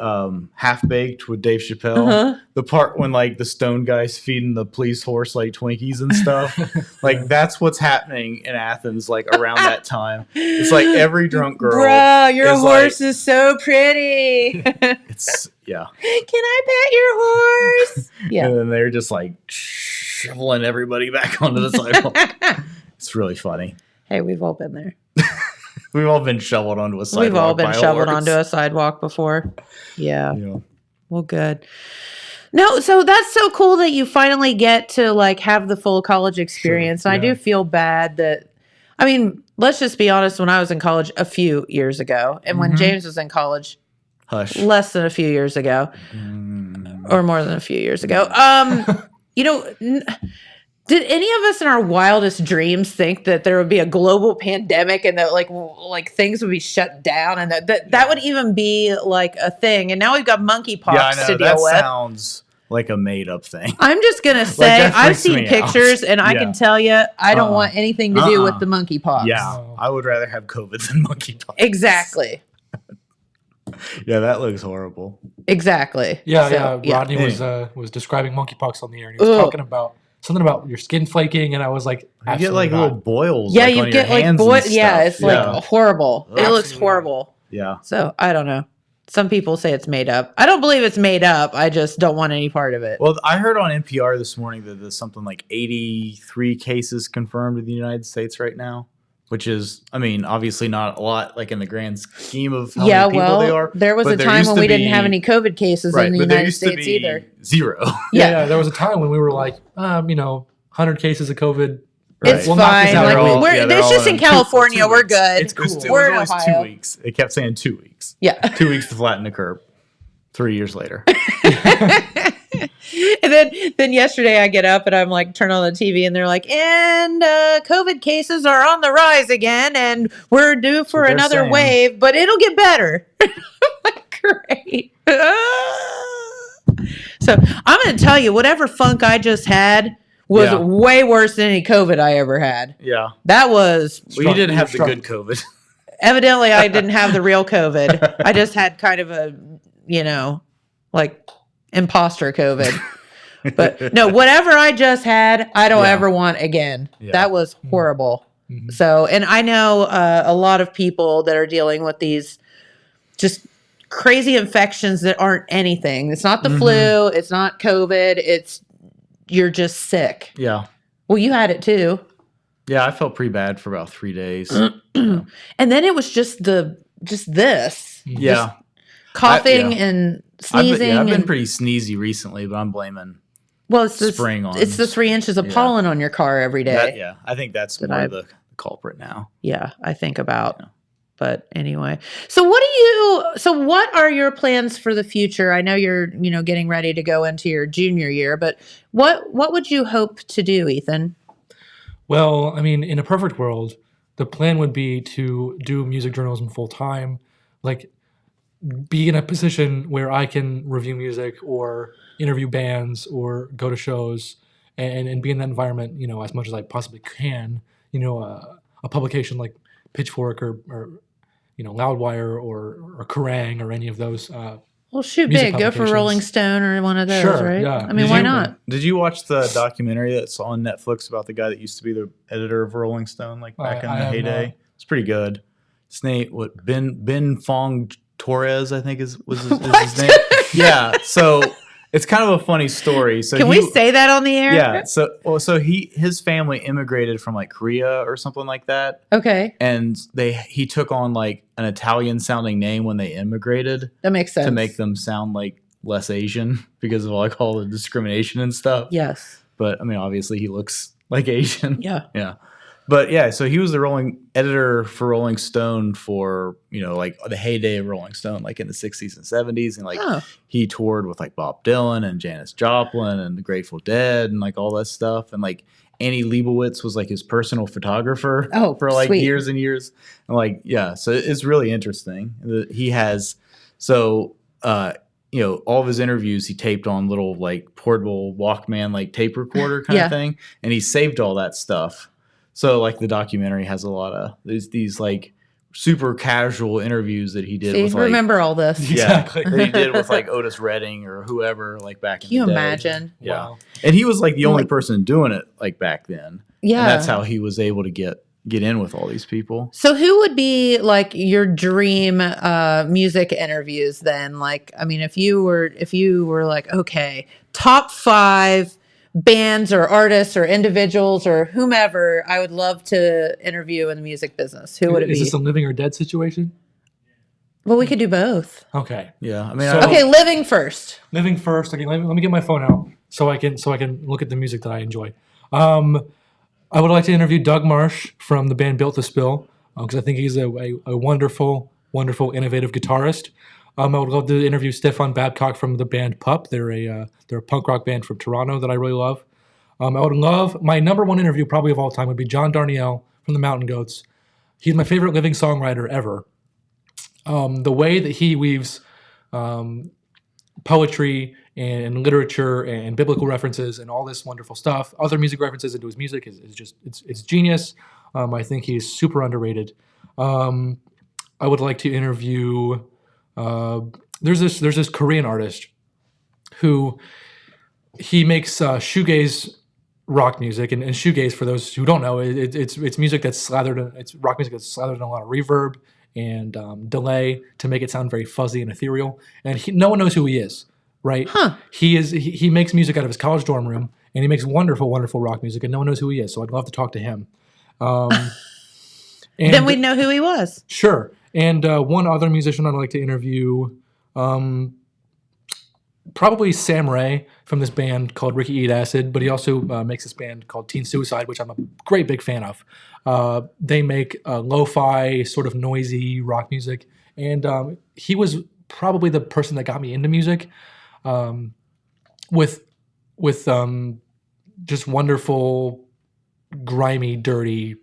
Half Baked with Dave Chappelle? Uh-huh. The part when the stone guy's feeding the police horse Twinkies and stuff. That's what's happening in Athens around that time. It's every drunk girl. Bro, your is horse is so pretty. It's yeah. Can I pet your horse? Yeah. And then they're just shoveling everybody back onto the sidewalk. It's really funny. Hey, we've all been there. We've all been shoveled onto a sidewalk. We've all been by a shoveled horse. onto a sidewalk before. Yeah. Yeah. Well, good. No, so that's so cool that you finally get to have the full college experience. Sure, And I yeah. do feel bad that, I mean, let's just be honest. When I was in college a few years ago, and when James was in college Hush. less than a few years ago, or more than a few years ago, did any of us in our wildest dreams think that there would be a global pandemic and that things would be shut down and that would even be a thing? And now we've got monkeypox Yeah, I know. to deal That with. sounds like a made up thing. I'm just gonna say that I've freaks seen me out. pictures and I Yeah. can tell you I don't want anything to do with the monkeypox. Yeah, I would rather have COVID than monkeypox. Exactly. Yeah, that looks horrible. Exactly. Yeah, So, yeah. Rodney was describing monkeypox on the air, and he was talking about something about your skin flaking, and I was like, You get absolutely little not. boils. Yeah, on you your get hands boy. and Yeah, stuff. it's horrible. It looks Absolutely. horrible. Yeah. So I don't know. Some people say it's made up. I don't believe it's made up. I just don't want any part of it. Well, I heard on NPR this morning that there's something like 83 cases confirmed in the United States right now. which is, I mean, obviously not a lot, like in the grand scheme of how many people they are. There was but a time used when to we didn't be- have any COVID cases right, in the but there United used to States be either. 0. Yeah, there was a time when we were like, 100 cases of COVID. It's We'll knock this fine. out Like, in a week. it's all just in in California. 2 We're weeks. good. It was We're in always Ohio. 2 weeks. It kept saying 2 weeks. Yeah. 2 weeks to flatten the curve. 3 years later. And then yesterday I get up and I'm like, turn on the TV and they're like, and COVID cases are on the rise again, and we're due for what they're another saying. wave, but it'll get better. Like, great. So I'm going to tell you, whatever funk I just had was Yeah. way worse than any COVID I ever had. Yeah. That was Well, you didn't have the good COVID. evidently I didn't have the real COVID. I just had kind of a, like imposter COVID. But no, whatever I just had, I don't Yeah. ever want again. Yeah. That was horrible. Mhm. So, and I know a lot of people that are dealing with these just crazy infections that aren't anything. It's not the flu. It's not COVID. You're just sick. Yeah. Well, you had it too. Yeah, I felt pretty bad for about 3 days. And then it was just this. Yeah. Coughing yeah. and sneezing. I've been and, pretty sneezy recently, but I'm blaming well, it's spring on. It's the 3 inches of yeah. pollen on your car every day. Yeah, I think that's That more I- the culprit now. Yeah, I think about. Yeah. But anyway, so what are your plans for the future? I know you're, getting ready to go into your junior year, but what would you hope to do, Ethan? Well, I mean, in a perfect world, the plan would be to do music journalism full time, like be in a position where I can review music or interview bands or go to shows and be in that environment, as much as I possibly can. A publication like Pitchfork or Loudwire or Kerrang or any of those. Well, shoot Music big. Go for publications. Rolling Stone or one of those, Sure, right? yeah. I mean, Did why you- not? Did you watch the documentary that's on Netflix about the guy that used to be the editor of Rolling Stone, like back in I the have heyday? not. It's pretty good. His name, Ben Fong Torres, I think is his name. Yeah. So it's kind of a funny story. So Can we say that on the air? Yeah. So his family immigrated from like Korea or something like that. Okay. And he took on like an Italian sounding name when they immigrated That makes sense. to make them sound like less Asian because of like all the discrimination and stuff. Yes. But I mean, obviously he looks like Asian. Yeah. Yeah. But yeah, so he was the editor for Rolling Stone for, like the heyday of Rolling Stone, like in the 60s and 70s. And like he toured with like Bob Dylan and Janis Joplin and the Grateful Dead and like all that stuff. And like Annie Leibovitz was like his personal photographer for like sweet. years and years. And like, yeah, so it's really interesting. He has, so, all of his interviews he taped on little like portable Walkman, like tape recorder kind of thing. And he saved all that stuff. So like the documentary has a lot of these like super casual interviews that he did See, with like, remember all this. Exactly. that he did with like Otis Redding or whoever like back in Can you the day. imagine? Yeah. Wow. And he was like the only person doing it like back then. Yeah. And that's how he was able to get in with all these people. So who would be like your dream music interviews then? Like, I mean, if you were like, okay, top 5 bands or artists or individuals or whomever I would love to interview in the music business, who would it be? Is this a living or dead situation? Well, we could do both. Okay. Yeah. I mean, So- Okay, living first. Living first. Okay, let me get my phone out so I can look at the music that I enjoy. I would like to interview Doug Marsh from the band Built to Spill because I think he's a wonderful, innovative guitarist. I would love to interview Stefan Babcock from the band Pup. They're a punk rock band from Toronto that I really love. I would love, my number one interview probably of all time would be John Darnielle from the Mountain Goats. He's my favorite living songwriter ever. The way that he weaves poetry and literature and biblical references and all this wonderful stuff, other music references into his music is just it's genius. I think he's super underrated. I would like to interview. There's this Korean artist who he makes shoegaze rock music, and shoegaze, for those who don't know, it's music that's slathered. It's rock music that's slathered in a lot of reverb and delay to make it sound very fuzzy and ethereal. And no one knows who he is, right? Huh. He makes music out of his college dorm room, and he makes wonderful rock music, and no one knows who he is. So I'd love to talk to him. And Then we'd know who he was. Sure. And one other musician I'd like to interview, probably Sam Ray from this band called Ricky Eat Acid, but he also makes this band called Teen Suicide, which I'm a great big fan of. They make lo-fi, sort of noisy rock music, and he was probably the person that got me into music, with just wonderful, grimy, dirty,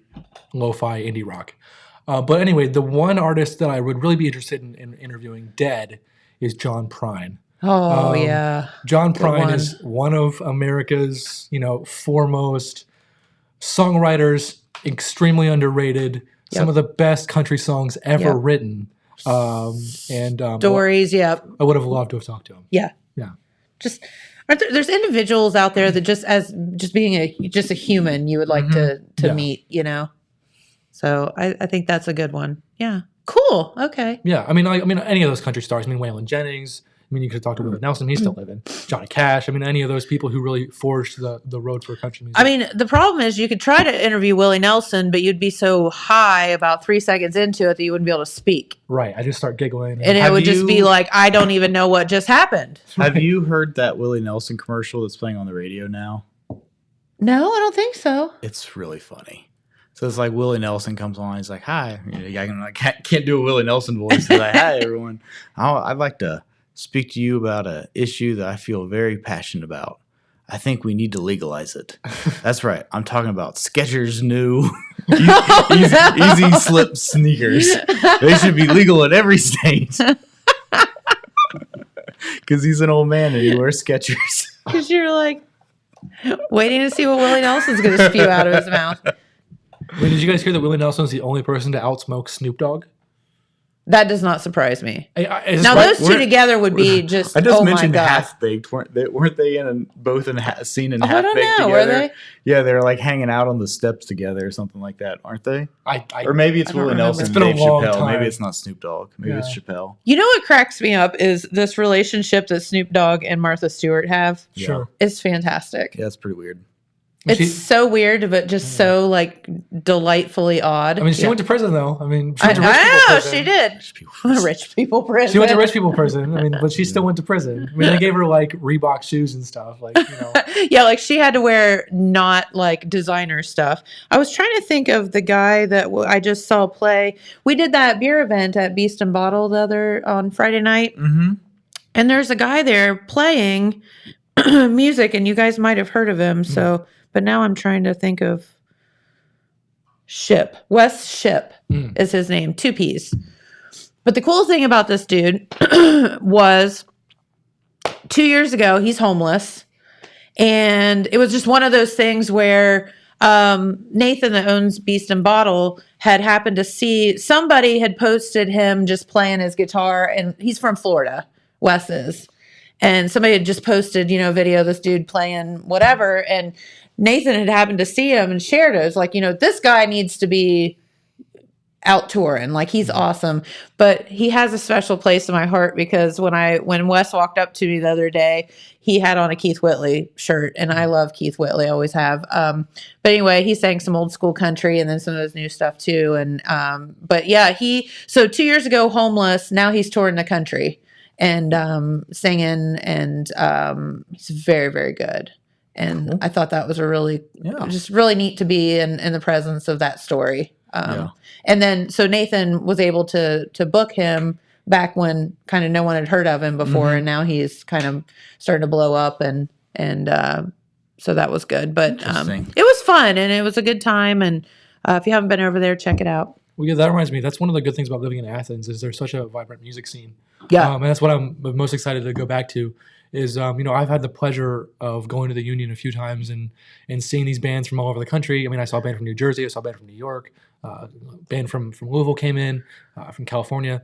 lo-fi indie rock. But anyway, the one artist that I would really be interested in interviewing dead is John Prine. Oh, yeah. John Good Prine one. is one of America's, foremost songwriters, extremely underrated, some of the best country songs ever written. Stories, yeah. I would have loved to have talked to him. Yeah. Yeah. Just there's individuals out there that just being a human you would like to meet, So I think that's a good one. Yeah. Cool. Okay. Yeah. I mean, any of those country stars. I mean, Waylon Jennings. I mean, you could talk to Willie Nelson. He's still living. Johnny Cash. I mean, any of those people who really forged the road for country music. I mean, the problem is you could try to interview Willie Nelson, but you'd be so high about 3 seconds into it that you wouldn't be able to speak. Right. I just start giggling. And it would just be like, I don't even know what just happened. Have you heard that Willie Nelson commercial that's playing on the radio now? No, I don't think so. It's really funny. So it's like Willie Nelson comes on. He's like, "Hi." I can't do a Willie Nelson voice. He's like, "Hi, everyone. I'd like to speak to you about an issue that I feel very passionate about. I think we need to legalize it." That's right. I'm talking about Skechers' new easy slip sneakers. They should be legal in every state. Because he's an old man and he wears Skechers. Because you're like waiting to see what Willie Nelson's going to spew out of his mouth. Wait, did you guys hear that Willie Nelson's the only person to outsmoke Snoop Dogg? That does not surprise me. Now those two together would be just. I just oh mentioned my God. Half Baked. Weren't they both in scene in I Half don't Baked know. together? Were they? Yeah, they're like hanging out on the steps together or something like that, aren't they? Or maybe it's I don't Willie remember. Nelson It's and been a Dave long Chappelle. time. Maybe it's not Snoop Dogg. Maybe it's Chappelle. You know what cracks me up is this relationship that Snoop Dogg and Martha Stewart have. Sure. It's fantastic. Yeah, that's pretty weird. It's so weird, but just so like delightfully odd. I mean, she went to prison though. I mean, she I went to rich people know prison. she did. Rich people prison. She went to rich people prison. I mean, but she still went to prison. I mean, they gave her like Reebok shoes and stuff. Like, Yeah, like she had to wear not like designer stuff. I was trying to think of the guy that I just saw play. We did that beer event at Beast and Bottle on Friday night. Mm-hmm. And there's a guy there playing music, and you guys might have heard of him. So, but now I'm trying to think of Wes Ship is his name, 2 P's. But the cool thing about this dude was 2 years ago, he's homeless. And it was just one of those things where Nathan that owns Beast and Bottle had happened to see somebody had posted him just playing his guitar, and he's from Florida, Wes is. And somebody had just posted, video of this dude playing whatever. And Nathan had happened to see him and shared it. It was like, this guy needs to be out touring. Like, he's awesome. But he has a special place in my heart because when Wes walked up to me the other day, he had on a Keith Whitley shirt. And I love Keith Whitley, I always have. But anyway, he sang some old school country and then some of his new stuff too. And but yeah, so 2 years ago, homeless, now he's touring the country and singing, and he's very, very good. And cool. I thought that was just really neat to be in the presence of that story. And then, so Nathan was able to book him back when kind of no one had heard of him before. And now he's kind of starting to blow up and so that was good, but it was fun and it was a good time. And if you haven't been over there, check it out. Well, yeah, that reminds me. That's one of the good things about living in Athens is there's such a vibrant music scene. Yeah. And that's what I'm most excited to go back to is, I've had the pleasure of going to the Union a few times and seeing these bands from all over the country. I mean, I saw a band from New Jersey. I saw a band from New York. A band from Louisville came in, from California.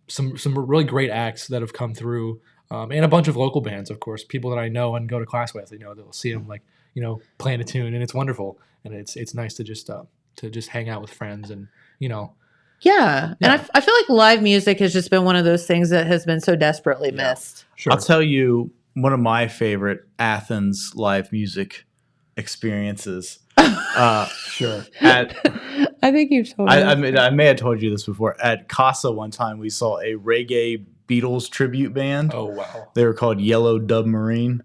Some really great acts that have come through. And a bunch of local bands, of course, people that I know and go to class with. They'll see them playing a tune, and it's wonderful. And it's nice to just hang out with friends and Yeah. And I feel like live music has just been one of those things that has been so desperately missed. Sure. I'll tell you one of my favorite Athens live music experiences Sure. I think you've told me. I may have told you this before. At Casa one time, we saw a reggae Beatles tribute band. Oh, wow. They were called Yellow Dub Marine.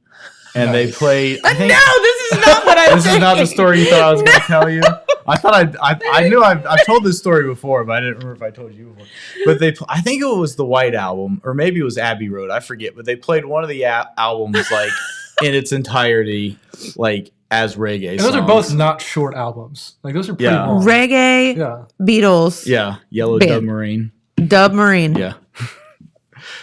And they played. No, this is not what I was This is not the story you thought I was going to tell you. I thought I knew I've told this story before, but I didn't remember if I told you before. But I think it was the White Album, or maybe it was Abbey Road. I forget. But they played one of the albums like in its entirety, like as reggae. And those are both not short albums. Like those are pretty long. Reggae, Beatles. Yeah, Yellow Band. Dub Marine. Dub Marine. Yeah.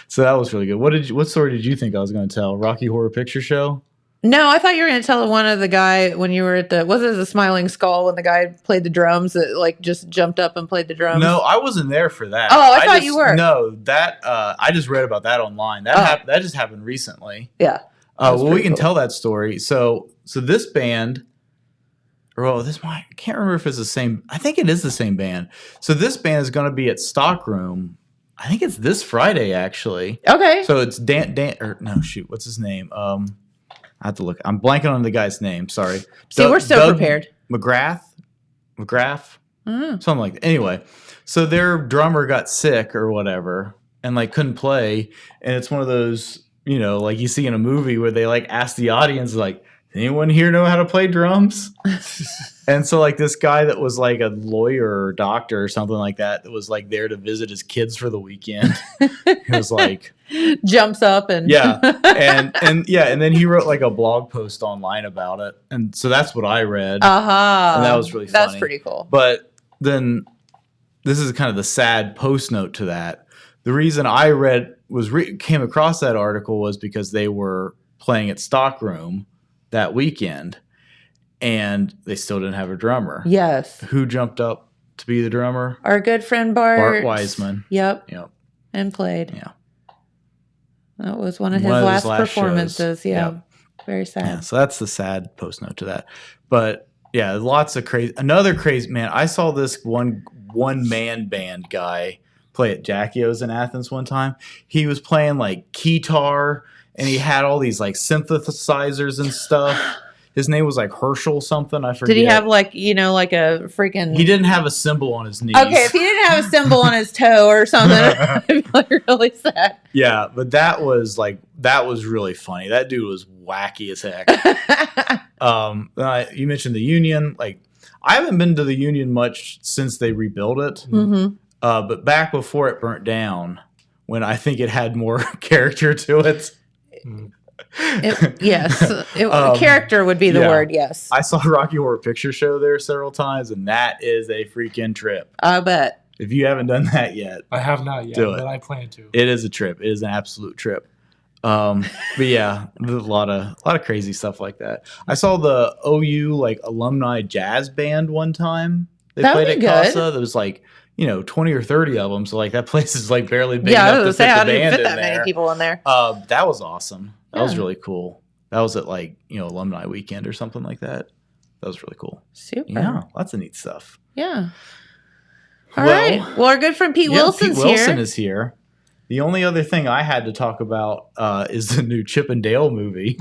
So that was really good. What story did you think I was going to tell? Rocky Horror Picture Show? No, I thought you were going to tell one of the guy when you were at was it the Smiling Skull when the guy played the drums that like just jumped up and played the drums? No, I wasn't there for that. Oh, I thought you were. No, that I just read about that online. That just happened recently. Yeah. Well, we can tell that story. So this band, I can't remember if it's the same. I think it is the same band. So this band is going to be at Stockroom. I think it's this Friday actually. Okay. So it's what's his name? I have to look. I'm blanking on the guy's name. Sorry. See, we're so prepared. McGrath, something like that. Anyway, so their drummer got sick or whatever, and like couldn't play. And it's one of those, like you see in a movie where they like ask the audience, like, anyone here know how to play drums? And so like this guy that was like a lawyer or doctor or something like that was like there to visit his kids for the weekend. He was like jumps up and and then he wrote like a blog post online about it. And so that's what I read. And that was really funny. That's pretty cool. But then this is kind of the sad post note to that. The reason I came across that article was because they were playing at Stockroom that weekend. And they still didn't have a drummer. Yes. Who jumped up to be the drummer? Our good friend Bart Wiseman. Yep. And played. Yeah. That was one of his last performances. Shows. Yeah. Very sad. Yeah, so that's the sad post note to that. But yeah, lots of crazy. Another crazy man. I saw this one man band guy play at Jackio's in Athens one time. He was playing like guitar, and he had all these like synthesizers and stuff. His name was like Herschel something. I forget. Did he have like a freaking... He didn't have a symbol on his knees. Okay, if he didn't have a symbol on his toe or something, I'd be like really sad. Yeah, but that was really funny. That dude was wacky as heck. You mentioned the Union. Like, I haven't been to the Union much since they rebuilt it. Mm-hmm. But back before it burnt down, when I think it had more character to it. Character would be the word. Yes, I saw Rocky Horror Picture Show there several times, and that is a freaking trip. I bet. If you haven't done that yet, I have not yet, but I plan to. It is a trip. It is an absolute trip. But yeah, there's a lot of crazy stuff like that. I saw the OU like alumni jazz band one time. They played at Casa. There was like 20 or 30 of them. So like that place is like barely big enough to fit the band in there. Many people in there. That was awesome. That was really cool. That was at like, alumni weekend or something like that. That was really cool. Super. Yeah, lots of neat stuff. Yeah. All right. Well, our good friend Pete Wilson's Pete Wilson is here. The only other thing I had to talk about is the new Chip and Dale movie,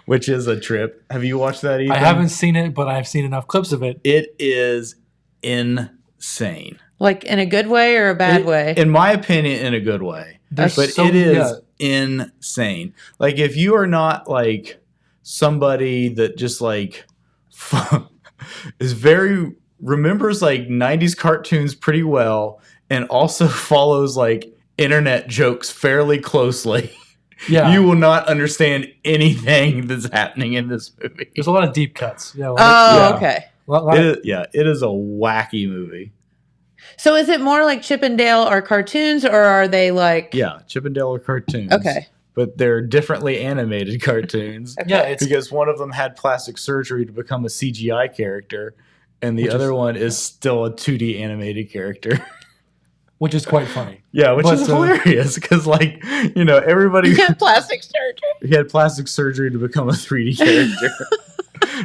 which is a trip. Have you watched that, Ethan? I haven't seen it, but I've seen enough clips of it. It is insane. Like in a good way or a bad way? In my opinion, in a good way. But it is insane. Like if you are not like somebody that just like remembers like 90s cartoons pretty well and also follows like internet jokes fairly closely. Yeah. You will not understand anything that's happening in this movie. There's a lot of deep cuts. Yeah. Okay. It is a wacky movie. So is it more like Chip and Dale are cartoons, or are they like... Yeah, Chip and Dale are cartoons. Okay. But they're differently animated cartoons. Okay. Yeah, because one of them had plastic surgery to become a CGI character, and the other one is still a 2D animated character. Which is quite funny. Yeah, which is hilarious, because like, everybody... He had plastic surgery. He had plastic surgery to become a 3D character.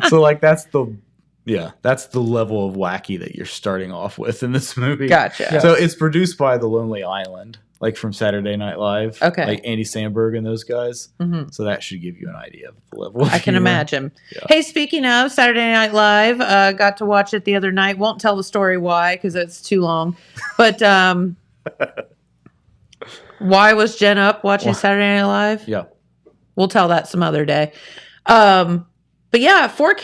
So like that's the level of wacky that you're starting off with in this movie. Gotcha. So it's produced by The Lonely Island, like from Saturday Night Live. Okay. Like Andy Samberg and those guys. Mm-hmm. So that should give you an idea of the level of I can humor. imagine. Yeah. Hey, speaking of Saturday Night Live, got to watch it the other night. Won't tell the story why because it's too long. But why was Jen up watching Saturday Night Live? Yeah. We'll tell that some other day. But yeah, four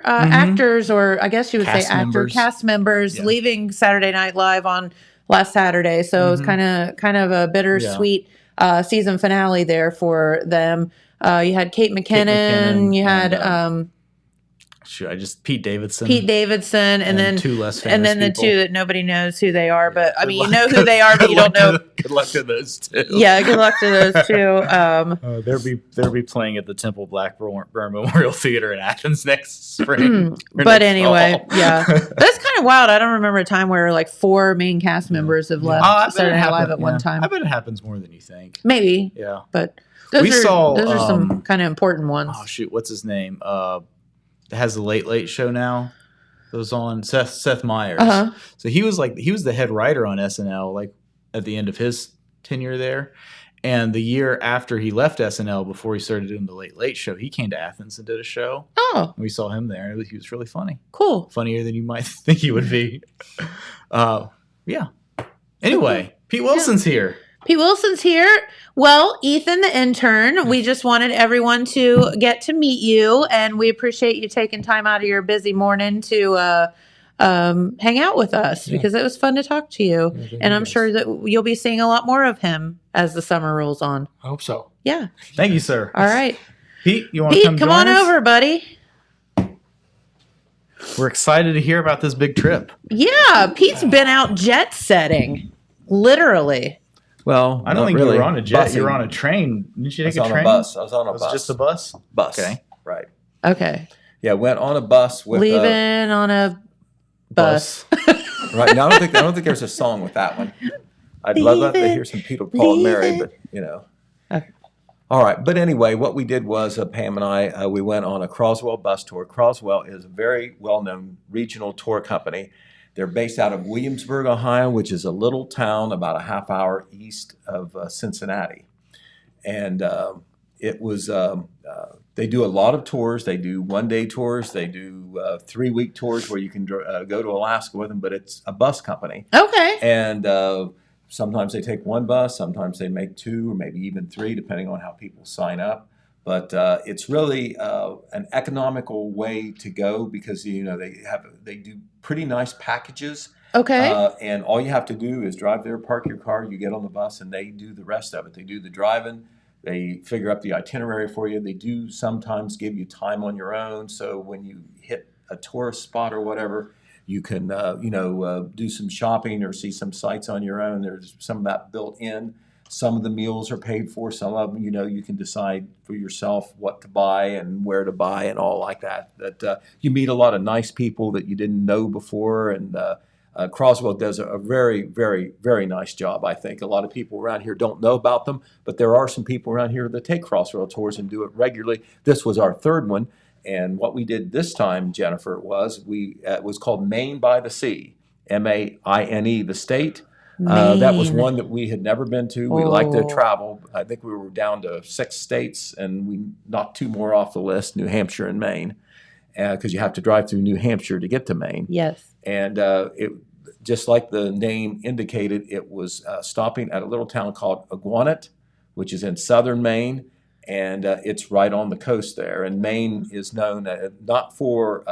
actors, or I guess you would Cast say members. cast members, Yeah. leaving Saturday Night Live on last Saturday. So it was kind of a bittersweet season finale there for them. You had Kate McKinnon, you had Pete Davidson. and then two less famous and then the people. two that nobody knows who they are. But I mean, you Good know luck- who they are, but you don't know. Good luck to those two. Yeah, good luck to those two. They'll be playing at the Temple Blackburn Memorial Theater in Athens next spring. But anyway, yeah, that's kind of wild. I don't remember a time where like 4 main cast members have left Saturday Night Live at one time. I bet it happens more than you think. Maybe, Yeah. but those are saw, some kind of important ones. Oh shoot, what's his name? That has the Late Late Show now. It was on Seth Meyers. Uh-huh. So he was the head writer on SNL like at the end of his tenure there. And the year after he left SNL, before he started doing the Late Late Show, he came to Athens and did a show. Oh, And we saw him there. He was really funny. cool. Funnier than you might think he would be. Yeah. Anyway, Pete Wilson's here. Pete Wilson's here. Well, Ethan, the intern, we just wanted everyone to get to meet you, and we appreciate you taking time out of your busy morning to hang out with us because it was fun to talk to you. Yeah, And I'm sure that you'll be seeing a lot more of him as the summer rolls on. I hope so. Yeah. Thank you, sir. All right. Pete, you want to Pete, come come join on us? over, buddy. We're excited to hear about this big trip. Yeah, Pete's been out jet setting, literally. Well, I don't not think really. you were on a jet. You were Busing. on a train. Didn't you I was take a on train? a bus. I was on a Was bus. it just a bus? Bus. Okay. Right. Okay. Yeah, went on a bus with Leaving on a bus. right. Now I don't think there's a song with that one. I'd love to hear some Peter, Paul, and Mary, but you know. Okay. All right, but anyway, what we did was Pam and I we went on a Croswell bus tour. Croswell is a very well-known regional tour company. They're based out of Williamsburg, Ohio, which is a little town about a half hour east of Cincinnati. And it was, they do a lot of tours. They do one-day tours. They do 3-week tours where you can go to Alaska with them, but it's a bus company. Okay. And sometimes they take one bus, sometimes they make 2 or maybe even 3, depending on how people sign up. But it's really an economical way to go because you know they do pretty nice packages. Okay. And all you have to do is drive there, park your car, you get on the bus, and they do the rest of it. They do the driving. They figure up the itinerary for you. They do sometimes give you time on your own. So when you hit a tourist spot or whatever, you can do some shopping or see some sights on your own. There's some of that built in. Some of the meals are paid for. Some of them, you can decide for yourself what to buy and where to buy and all like that. That you meet a lot of nice people that you didn't know before. And Croswell does a very, very, very nice job, I think. A lot of people around here don't know about them, but there are some people around here that take Croswell tours and do it regularly. This was our 3rd one. And what we did this time, Jennifer, was it was called Maine by the Sea, M-A-I-N-E, the state. That was Maine. one that we had never been to. We like to travel. I think we were down to 6 states, and we knocked 2 more off the list, New Hampshire and Maine, because you have to drive through New Hampshire to get to Maine. Yes. And it, just like the name indicated, it was stopping at a little town called Aguanet, which is in southern Maine, and it's right on the coast there. And Maine is known not for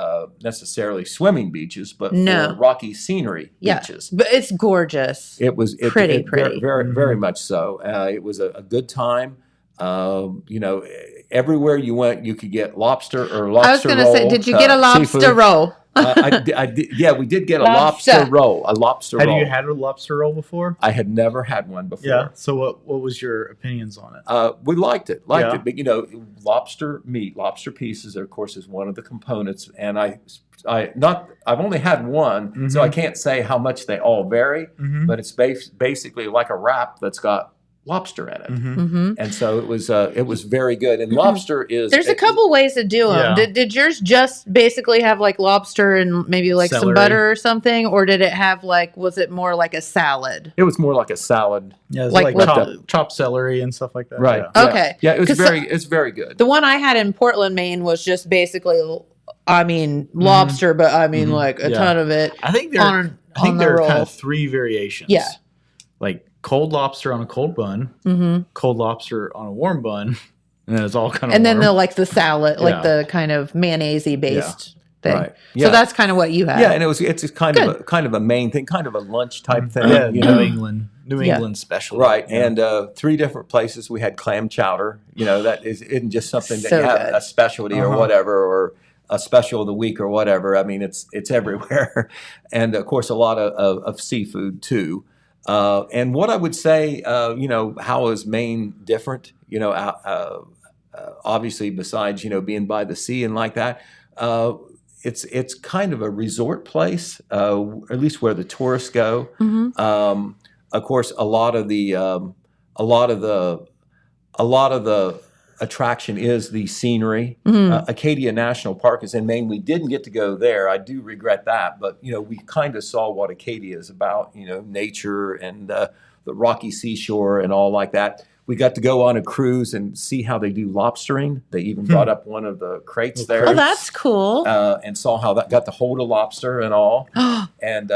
necessarily swimming beaches, but for rocky scenery beaches. But it's gorgeous. It was pretty. very, very, very much so. It was a good time. Everywhere you went, you could get lobster or lobster roll. I was going to say, did you get a lobster seafood. roll? I did. Yeah, we did get a lobster roll. A lobster roll. Had you had a lobster roll before? I had never had one before. Yeah. So what was your opinions on it? We liked it. But lobster meat, lobster pieces, of course, is one of the components. And I've only had one, so I can't say how much they all vary. But it's basically like a wrap that's got lobster in it. Mm-hmm. And so it was very good. And lobster is There's a couple ways to do them. Yeah. Did yours just basically have like lobster and maybe like some Celery. butter or something, or did it have like was it more like a salad? It was more like a salad. Yeah, it's Like like, with chopped celery and stuff like that. Right. Yeah. Yeah. Okay. Yeah, it's 'Cause very good. The one I had in Portland, Maine, was just basically, lobster, but like a Yeah. ton of it. I think on the there are kind roll. of 3 variations. Yeah. Like cold lobster on a cold bun, Mm-hmm. cold lobster on a warm bun, and then it's all kind of And then warm. the salad, like Yeah. the kind of mayonnaise-y based thing. Right. So Yeah. that's kind of what you had. Yeah, and it's kind of a main thing, kind of a lunch type thing. yeah, you know? New Yeah. England special. Right, Yeah. and 3 different places we had clam chowder. You know, that isn't just something that So you have good. a specialty or Uh-huh. whatever, or a special of the week or whatever. I mean, it's everywhere, and of course a lot of seafood too. And what I would say, how is Maine different? Obviously, besides being by the sea and like that, it's kind of a resort place, at least where the tourists go. Mm-hmm. Of course, a lot of the attraction is the scenery. Mm-hmm. Acadia National Park is in Maine. We didn't get to go there. I do regret that, but we kind of saw what Acadia is about. Nature and the rocky seashore and all like that. We got to go on a cruise and see how they do lobstering. They even brought up one of the crates there. Oh, that's cool. And saw how that got to hold a lobster and all, and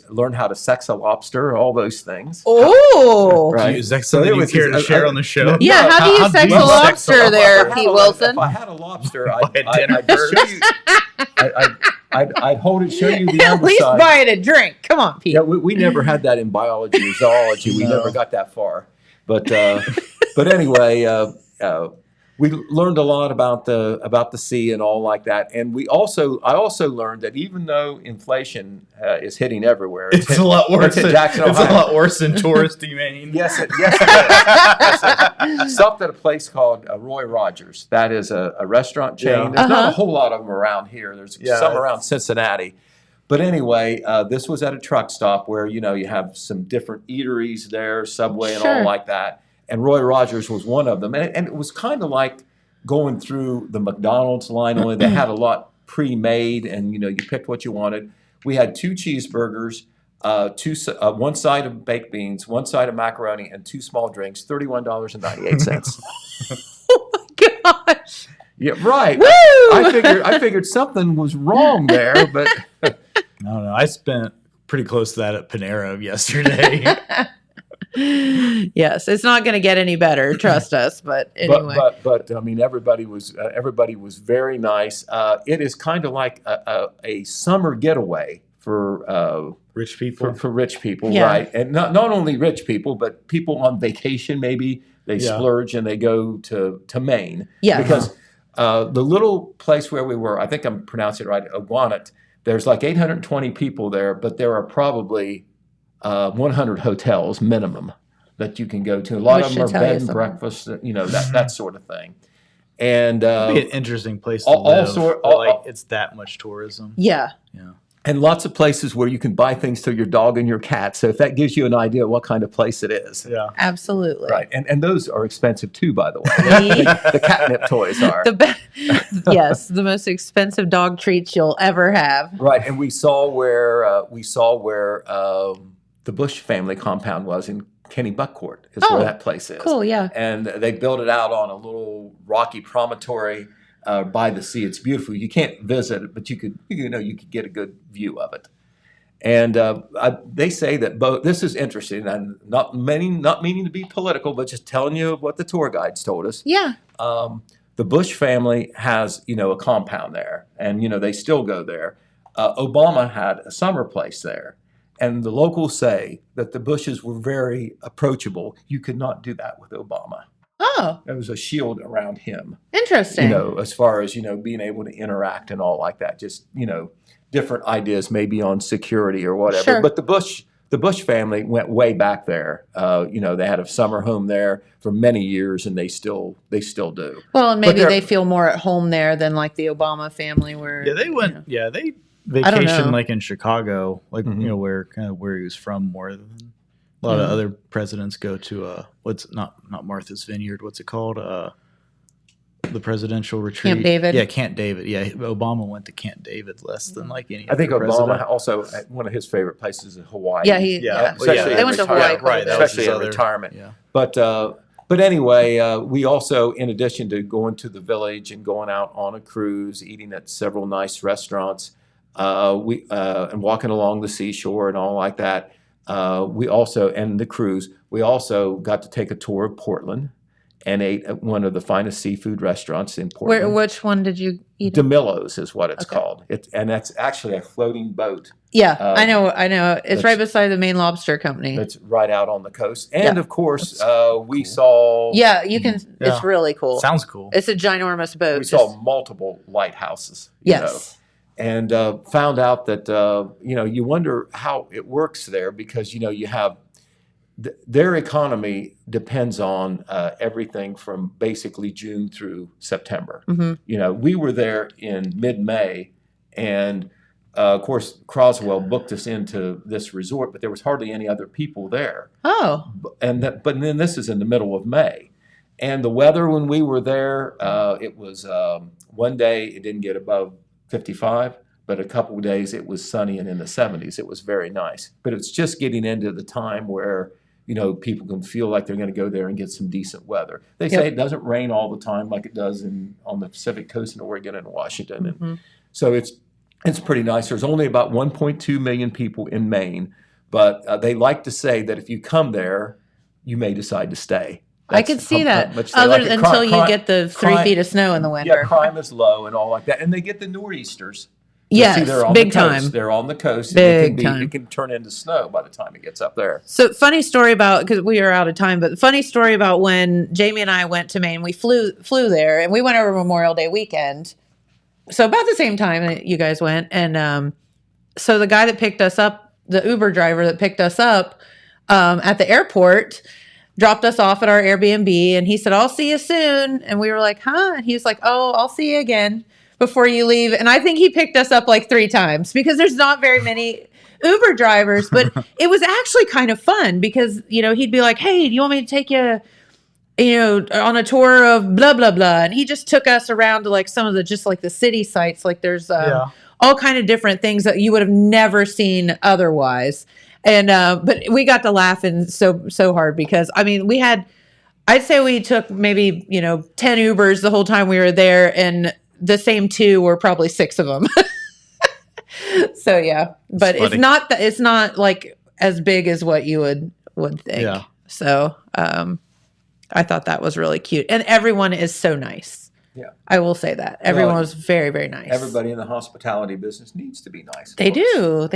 learned how to sex a lobster, all those things. Oh. Right. Is that So something it you was- care to share on the show? Yeah, how do you sex a lobster there, Pete Wilson? If I had a lobster, Buy a dinner I'd just show you. I'd hold it, show you the At least underside. buy it a drink. Come on, Pete. Yeah, we never had that in biology or zoology. We never got that far. But anyway, we learned a lot about the sea and all like that. And I also learned that even though inflation is hitting everywhere, It's a lot worse. It's Jackson, It's a Ohio. lot worse than touristy Maine. Yes, it is. Yes, it is. Stopped at a place called Roy Rogers. That is a restaurant chain. Yeah. There's not a whole lot of them around here. There's some around Cincinnati. But anyway, this was at a truck stop where, you have some different eateries there, Subway and all like that. And Roy Rogers was one of them. And it was kind of like going through the McDonald's line, only they had a lot pre-made and, you picked what you wanted. We had 2 cheeseburgers, one side of baked beans, one side of macaroni, and 2 small drinks, $31.98. Oh my gosh. Yeah, right. Woo! I figured something was wrong there, but I don't know. I spent pretty close to that at Panera yesterday. Yes, it's not going to get any better. Trust us. But anyway. but I mean, everybody was very nice. It is kind of like a summer getaway for Rich people. for rich people, Yeah. right? And not only rich people, but people on vacation. Maybe they splurge and they go to Maine. Yeah. Because the little place where we were, I think I'm pronouncing it right, Oguanit. There's like 820 people there, but there are probably 100 hotels minimum that you can go to. A lot of them are bed and breakfast, that sort of thing. And It'd be an interesting place to all live. sort- but, all- it's that much tourism. Yeah. Yeah. and lots of places where you can buy things to your dog and your cat. So if that gives you an idea of what kind of place it is. Yeah. Absolutely. Right. And those are expensive too, by the way. The catnip toys are. Yes, the most expensive dog treats you'll ever have. Right. And we saw where the Bush family compound was in Kennebuckport is where that place is. Cool, yeah. And they built it out on a little rocky promontory by the sea. It's beautiful. You can't visit it, but you could get a good view of it. And they say that both. This is interesting, and not meaning to be political, but just telling you what the tour guides told us. Yeah. The Bush family has a compound there, and they still go there. Obama had a summer place there. And the locals say that the Bushes were very approachable. You could not do that with Obama. Oh, There was a shield around him, interesting. as far as, being able to interact and all like that. Just, different ideas maybe on security or whatever. Sure. But the Bush family went way back there. They had a summer home there for many years, and they still do. Well, and maybe they're- they feel more at home there than like the Obama family where. Yeah, they went. Yeah, they don't know. vacation like in Chicago, like Mhm. where he was from more than A lot of other presidents go to what's not Martha's Vineyard. What's it called? The presidential retreat. Camp David. Yeah, Camp David. Yeah, Obama went to Camp David less than like any. I think other Obama president. also, one of his favorite places is Hawaii. Yeah, Especially they went to Hawaii. Right, that was especially his in other- retirement. Yeah. But anyway, we also, in addition to going to the village and going out on a cruise, eating at several nice restaurants, and walking along the seashore and all like that, we also got to take a tour of Portland and ate at one of the finest seafood restaurants in Portland. Which one did you eat? DeMillo's is what it's Okay. called. And that's actually a floating boat. Yeah, I know. It's that's- right beside the Maine Lobster Company. That's right out on the coast. And Yeah. of course, we saw Yeah, you can. Yeah. It's really cool. Sounds cool. It's a ginormous boat. we saw multiple lighthouses. Yes. And found out that you wonder how it works there because you have their economy depends on everything from basically June through September. Mm-hmm. We were there in mid-May, and of course Croswell booked us into this resort, but there was hardly any other people there. Oh, But then this is in the middle of May, and the weather when we were there, it was one day it didn't get above 55. But a couple of days it was sunny and in the 70s. It was very nice. But it's just getting into the time where, people can feel like they're going to go there and get some decent weather. They say it doesn't rain all the time like it does on the Pacific Coast in Oregon and Washington. And so it's pretty nice. There's only about 1.2 million people in Maine. But they like to say that if you come there, you may decide to stay. I could see that. much they like it. Until you Crime- get the 3 crime- feet of snow in the winter. Yeah, crime is low and all like that. And they get the nor'easters. Yes, See, they're on big the coast. time. They're on the coast. and Big time. It can turn into snow by the time it gets up there. So funny story about, because we are out of time, but funny story about when Jamie and I went to Maine. We flew there, and we went over Memorial Day weekend. So about the same time that you guys went, and so the guy that picked us up, the Uber driver that picked us up at the airport, dropped us off at our Airbnb, and he said, "I'll see you soon." And we were like, "Huh?" And he was like, "Oh, I'll see you again before you leave." And I think he picked us up like 3 times because there's not very many Uber drivers, but it was actually kind of fun because, he'd be like, "Hey, do you want me to take you, on a tour of blah, blah, blah." And he just took us around to like some of the city sites. Like there's all kind of different things that you would have never seen otherwise. And, but we got to laughing so hard because I'd say we took maybe, 10 Ubers the whole time we were there, and the same 2 were probably 6 of them. So yeah, but it's not like as big as what you would think. Yeah. So I thought that was really cute, and everyone is so nice. Yeah. I will say that everyone was very, very nice. Everybody in the hospitality business needs to be nice. They do.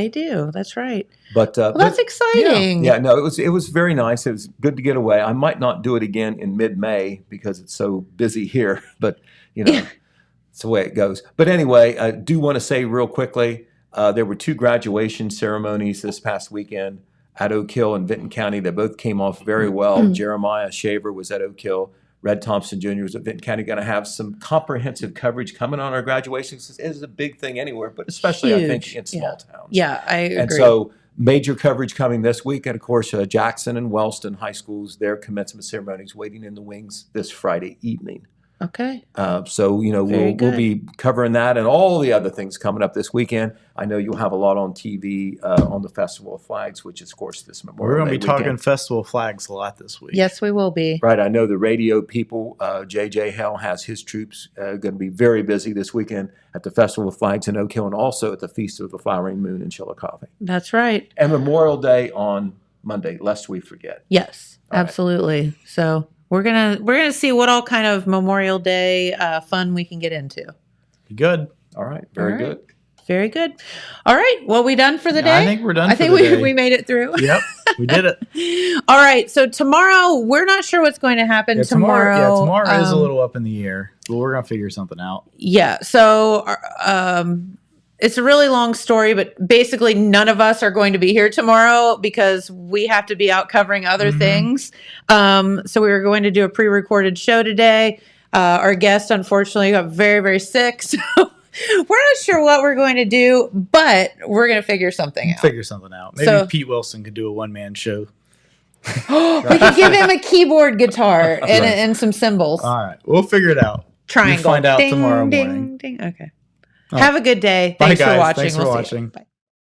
That's right. But Well, that's exciting. Yeah, no, it was very nice. It was good to get away. I might not do it again in mid-May because it's so busy here, but it's the way it goes. But anyway, I do want to say real quickly, there were 2 graduation ceremonies this past weekend at Oak Hill and Vinton County. They both came off very well. Jeremiah Shaver was at Oak Hill. Red Thompson Jr. was at Vinton County. Going to have some comprehensive coverage coming on our graduations. It is a big thing anywhere, but especially I think in small towns. Yeah, I agree. And so major coverage coming this week. And of course, Jackson and Wellston High Schools, their commencement ceremonies waiting in the wings this Friday evening. Okay. So, we'll be covering that and all the other things coming up this weekend. I know you'll have a lot on TV on the Festival of Flags, which is, of course, this Memorial We're going to Day be talking weekend. Festival of Flags a lot this week. Yes, we will be. Right. I know the radio people, JJ Hell has his troops going to be very busy this weekend at the Festival of Flags in Oak Hill and also at the Feast of the Flowering Moon in Chillicothe. That's right. And Memorial Day on Monday, lest we forget. Yes, All right. absolutely. So we're gonna see what all kind of Memorial Day fun we can get into. Good. All right. Very All right. good. Very good. All right. Well, we done for the day? I think we're done I for think the day. we made it through. Yep, we did it. All right. So tomorrow, we're not sure what's going to happen tomorrow. Tomorrow is a little up in the air, but we're going to figure something out. Yeah. So it's a really long story, but basically none of us are going to be here tomorrow because we have to be out covering other things. So we were going to do a pre-recorded show today. Our guest, unfortunately, got very, very sick. So we're not sure what we're going to do, but we're going to figure something out. Maybe So- Pete Wilson could do a one-man show. We could give him a keyboard guitar and some cymbals. All right. We'll figure it out. Triangle. We'll find out Ding, tomorrow ding, morning. ding. Okay. All Have a good day. Bye, Thanks for guys. watching. Thanks for We'll see you. watching. Bye.